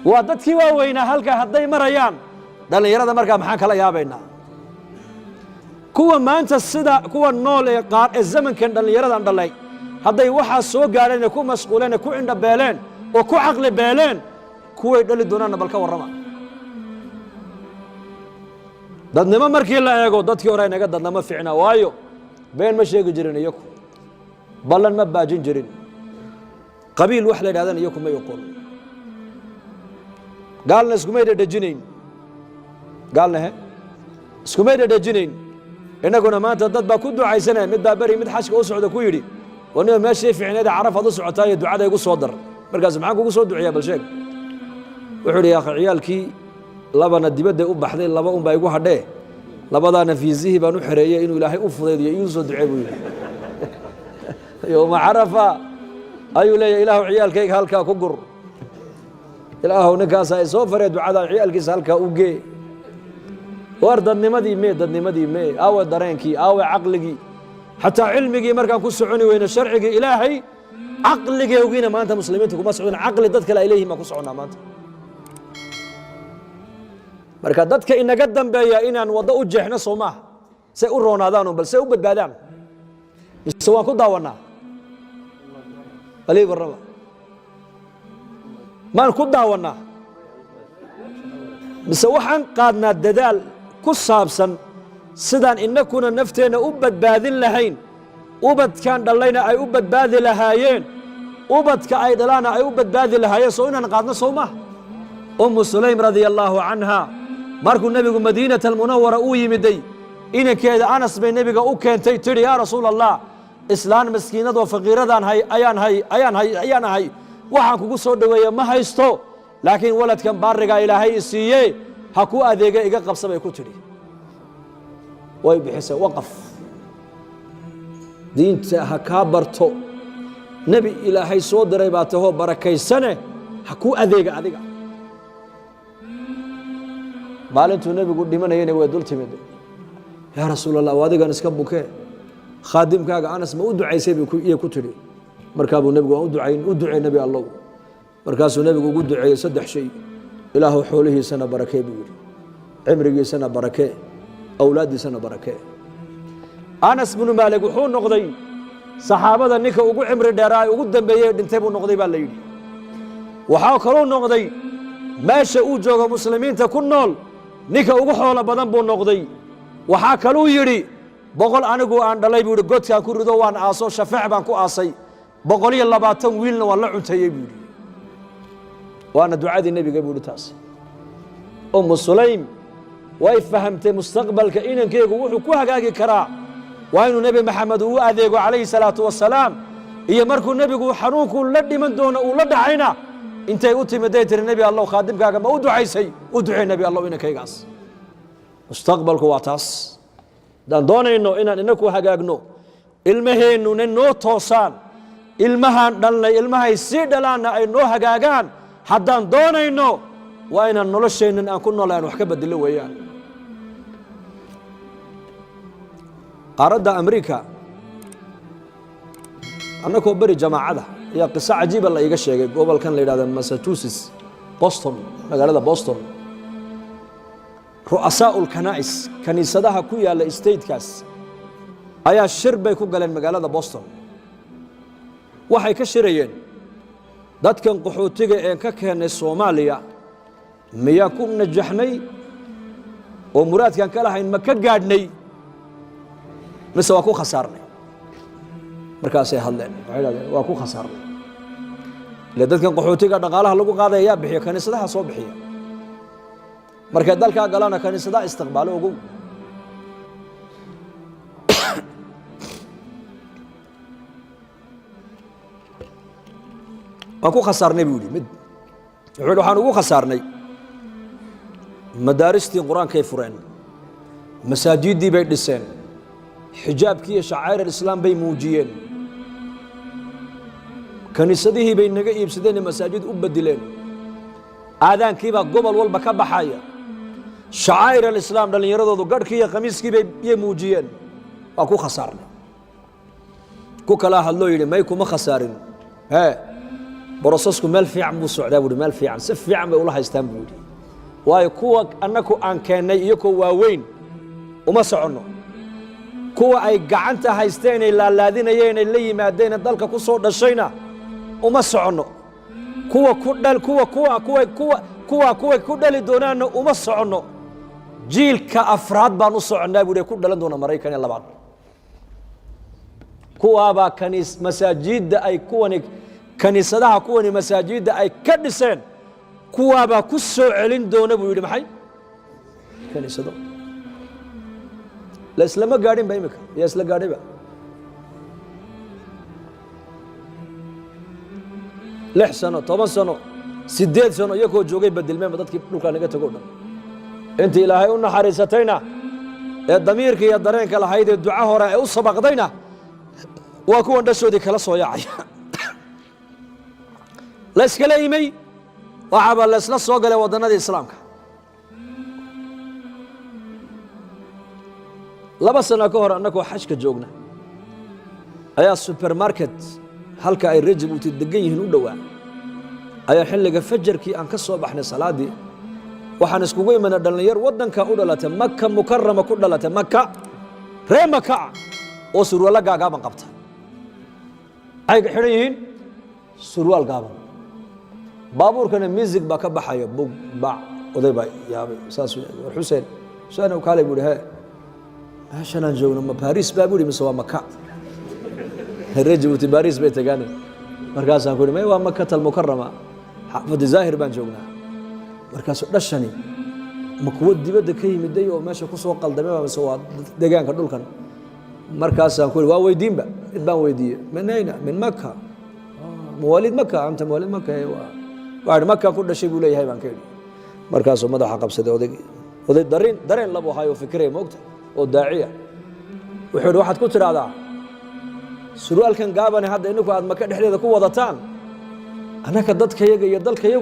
[SPEAKER 1] waa dadkii waaweynaa halkaa hadday marayaan dhallinyarada markaa maxaan kala yaabaynaa kuwa maanta sida kuwa nool ee qaar ee zamankan dhallinyaradan dhalay hadday waxaa soo gaadheen ku mashquuleen ku indha beeleen oo ku caqli beeleen kuway dhali doonaanna bal ka warrama dadnimo markii la eego dadkii hore inaga dadnamo fiicna waayo been ma sheegi jirin iyaku ballan ma baajin jirin qabiil wax la yidhahdana iyaku ma yaqoon gaalna iskumay dhedhejinayn gaalna he iskumay dhedhejinayn innaguna maanta dad baa ku ducaysanaya mid baa beri mid xajka u socda ku yidhi waniba meeshii fiicneed carafaad u socotaa iyo ducada igu soo dar markaas maxaan kugu soo duciyaa bal sheeg wuxuu yidhi yaakhi ciyaalkii labana dibadday u baxday laba un baa igu hadhee labadaana fiisihii baan u xereeyey inuu ilaahay u fudaydiyo iiu soo ducee buu yidhi yowma carafa ayuu leeyahay ilaahu ciyaalkayga halkaa ku gur ilaahu ninkaasa ay soo faree ducadaa ciyaalkiisa halkaa u gee war dadnimadii mee aawe dareenkii aawe caqligii xataa cilmigii markaan ku soconi weyno sharcigii ilaahay caqligeegiina maanta muslimiinta kuma socdaan caqli dad kale ay leeyihin baan ku soconnaa maanta marka dadka inaga dambeeya inaan waddo u jeexno soo maaha say u roonaadaanu bal say u badbaadaan mise waan ku daawannaa alii barraba maan ku daawannaa mise waxaan qaadnaa dadaal ku saabsan sidaan inakuna nafteenna u badbaadin lahayn ubadkaan dhallayna ay u badbaadi lahaayeen ubadka ay dhalaana ay u badbaadi lahaayeen soo inaan qaadno soo maaha ummu sulaym radia allaahu canha markuu nebigu madiinata almunawara uu yimiday inankeeda anas bay nebiga u keentay tidhi yaa rasuula allah islaan maskiinadoo faqiiradaan ayaan ahay waxaan kugu soo dhoweeye ma haysto laakiin waladkan baarigaa ilaahay i siiye ha ku adeega iga qabsa bay ku tidhi way bixisay waqaf diinta ha kaa barto nebi ilaahay soo diray baa tahoo barakaysane ha ku adeega adiga maalintuu nebigu dhimanayana way dul timid yaa rasuul allah adigan iska bukee khaadimkaaga anas ma u ducaysay iyo ku tidhi markaa buu nebigu waan u ducey nebi allow markaasuu nebigu ugu duceeyey 3 shay ilaahu xoolihiisana barakee buu yidhi cimrigiisana barakee awlaaddiisana barakee anas binu maalik wuxuu noqday saxaabada ninka ugu cimri dheeraa ugu dambeeyey dhintay buu noqday baa la yidhi waxaa kaluu noqday meesha uu joogo muslimiinta ku nool ninka ugu xoolo badan buu noqday waxaa kaluu yidhi 100 anigu aan dhalay buu yidhi godkaan ku rido waan aaso shafeec baan ku aasay 120 wiilna waan la cunteeyey buu yidhi waana ducadii nebiga buu yidhi taas ummu sulaym way fahamtay mustaqbalka inankeygu wuxuu ku hagaagi karaa waa inuu nebi maxamed uu adeego calayhi salaatu wasalaam iyo markuu nebigu xanuunku la dhiman doono uu la dhacayna intay u timiday tiri nebi allow khaadimkaaga ma u ducaysay u ducey nebi allow inankaygaas mustaqbalku waa taas haddaan doonayno inaan inaku hagaagno ilmaheennuna noo toosaan ilmahaan dhalnay ilmahay sii dhalaanna ay noo hagaagaan haddaan doonayno waa inaan nolosheennan aan ku noolay aan wax ka bedelo weeyaan qaaradda amriika annakoo beri jamaacada ayaa qiso cajiiba la iiga sheegay gobolkan la yidhahda massachusetts boston magaalada boston ru'asaa'u lkanaa'is kaniisadaha ku yaalla statekaas ayaa shir bay ku galeen magaalada boston waxay ka shirayeen dadkan qaxootiga een ka keennay soomaaliya miyaa ku najaxnay oo muraadkaan ka lahayn ma ka gaadhnay mise waa ku khasaarnay markaasay hadleen waxay dhahdeen waa ku khasaarnay ile dadkan qaxootiga dhaqaalaha lagu qaadaya yaa bixiya kaniisadaha soo bixiya markay dalkaa galana kaniisadaha istiqbaalo ogow waan ku khasaarnay buu yidhi mid wuxuu yidhi waxaan ugu khasaarnay madaaristii qur-aankay fureen masaajiddii bay dhiseen xijaabkii iyo shacaa'ir alislaam bay muujiyeen kaniisadihii bay naga iibsadeen ee masaajid u bedileen aadaankiibaa gobol walba ka baxaya shacaa'ir alislaam dhallinyaradoodu garhkii iyo khamiiskii bay muujiyeen waa ku khasaarnay ku kala hadloo yidhi may kuma khasaarin borosasku meel fiican buu socdaa buuhi meel fiican si fiican bay ula haystaan buu yidhi waayo kuwa annaku aan keennay iyo kuwa waaweyn uma soconno kuwa ay gacanta haysteen ay laalaadinayeen ay la yimaadeen dalka ku soo dhashayna uma soconno kuwa ku dhali doonaanna uma soconno jiilka afraad baan u soconnaa buuhi ku dhalan doona Maraykan ee labaad kuwaabaa masaajidda ay kuwani kaniisadaha kuwani masaajidda ay ka dhiseen kuwaabaa ku soo celin doona buu yidhi maxay kaniisado la islama gaadhin ba imika yaa isla gaadhayba 6 sano 10 sano 8 sano iyagoo joogay bedelmeenba dadkii dhulka naga tago dhan inta ilaahay u naxariisatayna ee damiirka iyo dareenka lahayd ee duca hore ay u sabaqdayna waa kuwan dhashoodii kala soo yaacay la iskala imay waxaaba la isla soo galay wadannadii islaamka 2 sano ka hor annagoo xajka joogna ayaa supermarket halka ay rajab u degan yihiin u dhowaa ayaa xilliga fajarkii aan ka soo baxnay salaadii waxaan iskugu imanay dhalinyar waddanka u dhalatay Makka Mukarrama ku dhalatay Makka ree Makka oo surwaal gaagaaban qabta ay xiran yihiin surwaal gaaban baabuurkana music ba ka baxayo bug ba oday ba yaabay saas Xuseen soo kaalay buu dhahay meeshaan aan joogno ma Paris baa buu mise waa Makka Rajab Paris bay tagaanay markaas aan ku dhimay waa Makka tal Mukarrama xaafada Zaahir baan joognaa markaas dhashani ma kuwa dibadda ka yimiday oo meesha ku soo qaldamay mise waa deegaanka dhulkan markaas aan ku waa weydiinba baan weydiiyay manayna min Makka مواليد مكة أنت مواليد مكة بعد مكة كل شيء بيقول لي هاي بانكير مركز ومدح قبسة وذي درين لبو هاي وفكرة موقت والداعية وحول واحد كتر هذا سروال كان قابني هذا إنه بعد مكة نحن ذا قوة ضتان أنا كدت كيجي يدل كيجو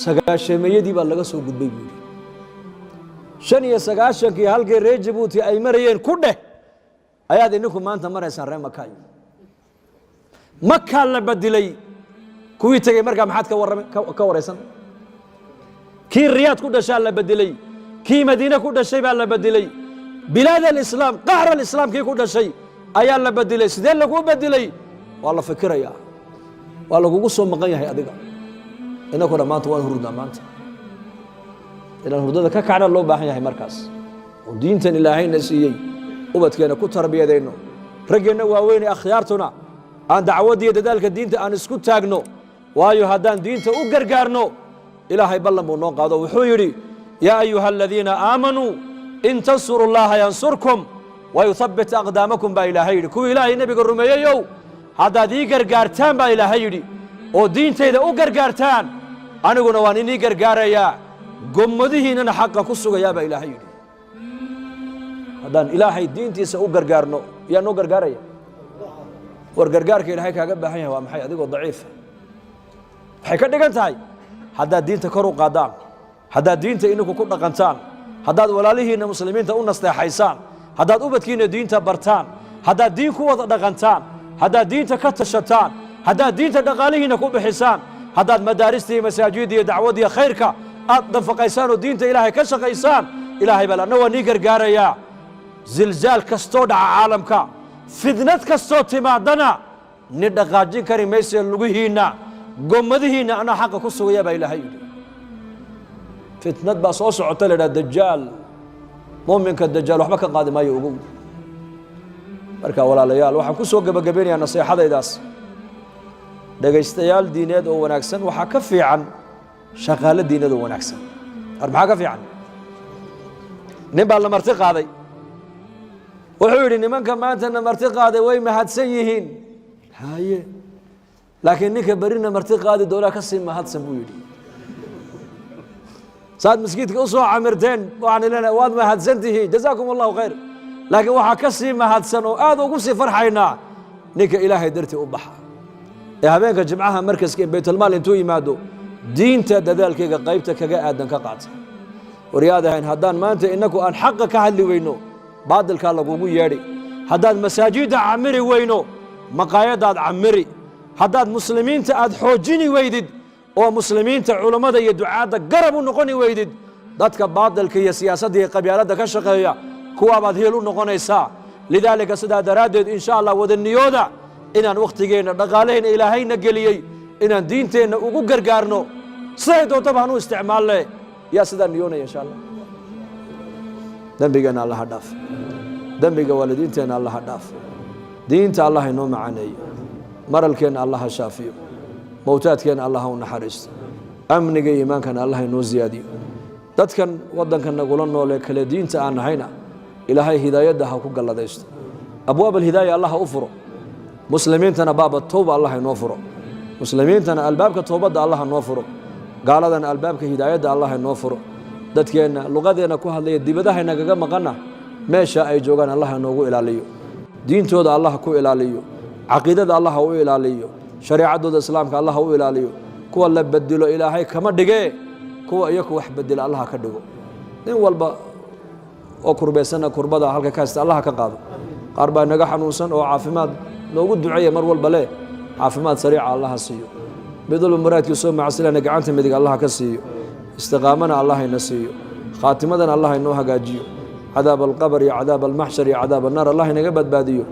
[SPEAKER 1] سجاش ميدي بالله سو قد بيقول شني سجاش كي هالك رجبوتي أي مريين كله أياد إنكم ما أنت مرة سر مكة مكة اللي بدلي كويت جاي مركب محد كوريسن كي الرياض كل شيء اللي بدلي كي مدينة كل شيء اللي بدلي بلاد الإسلام قهر الإسلام كي كل شيء أيال اللي بدلي سدين لكو بدلي والله فكرة يا والله قصة مقية هي أديك إنك ولا ما توان هرودنا ما أنت إن الهرود ذا كعنا الله باحيا هي مركز ودين تاني لاهين نسيي وبتكنا كتر بيدينه رجعنا وين أخيارتنا aan dacwadii dadaalka diinta aan isku taagno waayo hadaan diinta u gargaarno ilaahay ballan buu noo qaado wuxuu yiri yaa ayuha alladina aamanu in tansurullaha yansurkum wa yuthabbit aqdamakum ba ilaahay yiri ku ilaahay nabiga rumeeyayow hadaad ii gargaartaan ba ilaahay yiri oo diintayda u gargaartaan aniguna waan inii gargaaraya gommadihiinana xaqa ku sugaya ba ilaahay yiri hadaan ilaahay diintiisa u gargaarno yaa noo gargaaraya wargargaarka ilaahay kaaga baahan yahay waa maxay adigoo daciif waxay ka dhigan tahay haddaad diinta kor u qaadaan haddaad diinta ininku ku dhaqantaan haddaad walaalihiinna muslimiinta u nasteexaysaan haddaad ubadkiinna diinta bartaan haddaad diin ku wada dhaqantaan haddaad diinta ka tashataan haddaad diinta dhaqaalihiinna ku bixisaan haddaad madaarista iyo masaajidda iyo dacwadda iyo khayrka aad nafaqaysaan oo diinta ilaahay ka shaqaysaan ilaahay baa anna waa nii gargaarayaa zilzaal kastoo dhaca caalamka fidnad kastoo timaadana ni dhaqaajin kari mayse lugihiinna gommadihiinna ana xaqa ku sugaya baa ilaahay yidhi fitnad baa soo socota la dajaal muuminka dajaal waxba ka qaadi maayo ugu marka walaalayaal waxaan ku soo gabagabeynayaa nasiixadaydaas dhagaystayaal diineed oo wanaagsan waxaa ka fiican shaqaale diineed oo wanaagsan maxaa ka fiican nin baa la marti qaaday wuxuu yidhi nimanka maantana marti qaaday way mahadsan yihiin haye laakiin ninka berina marti qaadi doonaa ka sii mahadsan buu yidhi saad masjidka u soo camirteen waxaan ilaahay waad mahadsan tihiin jazaakum allahu khayr laakiin waxaa ka sii mahadsan oo aad ugu sii farxaynaa ninka ilaahay dartii u baxa ee habeenka jimcaha markaska ee baytulmaal intuu yimaado diinta dadaalkayga qaybta kaga aadan ka qaata waryaadahayn haddaan maanta innaku aan xaqa ka hadli weyno baadilkaa lagugu yeedhi haddaad masaajidda camiri weyno maqaayadaad camiri haddaad muslimiinta aad xoojini weydid oo muslimiinta culammada iyo ducaadda garab u noqoni weydid dadka baadilka iyo siyaasadda iyo qabyaaladda ka shaqeeya kuwaabaad heel u noqonaysaa lidaalika sidaa daraaddeed insha allah wadaniyooda inaan wakhtigeenna dhaqaalaheenna ilaahayna geliyey inaan diinteenna ugu gargaarno siday doontaba hanu isticmaalle yaa sidaa niyoonaya insha allah dembigeenna allaha dhaaf dembiga waalidiinteenna allaha dhaaf diinta allah inoo macaneeyo maralkeenna allaha shaafiyo mowtaadkeenna allaha u naxariisto amniga iyo iimaankana allah inoo ziyaadiyo dadkan waddanka nagula noolee kale diinta aan nahayna ilaahay hidaayadda ha ku galladaysto abwaab alhidaaya allah ha u furo muslimiintana baaba towba allah inoo furo muslimiintana albaabka toobadda allah noo furo gaaladana albaabka hidaayadda allah inoo furo dadkeenna luqadeenna ku hadlaya dibadaha nagaga maqanna meesha ay joogaan allah inoogu ilaaliyo diintooda allah ku ilaaliyo caqiidada allah u ilaaliyo shareecadooda islaamka allah u ilaaliyo kuwa la bedelo ilaahay kama dhigee kuwa iyaku wax bedela allah ka dhigo nin walba oo kurbaysana kurbada halka ka haysta allah ka qaado qaar baa naga xanuunsan oo caafimaad noogu duceeya mar walba leh caafimaad sariica allah siiyo midul muraadkiisoo macsilana gacanta midig allah ka siiyo istiqaamana allah ina siiyo khaatimadana allah inoo hagaajiyo cadaab alqabr iyo cadaab almaxshar iyo cadaab annaar allah inaga badbaadiyo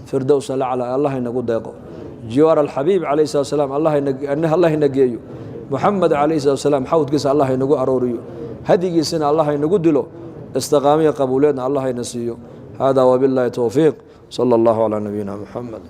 [SPEAKER 1] firdows alacla allah inagu deeqo jiwaar alxabiib calayhi salatu wasalaam allah ina geeyo محمد عليه الصلاة والسلام حوت قصة الله ينقو أروريو هدي سنة الله ينقو دلو استقامية قبولين الله ينسيو هذا وبالله توفيق صلى الله على نبينا محمد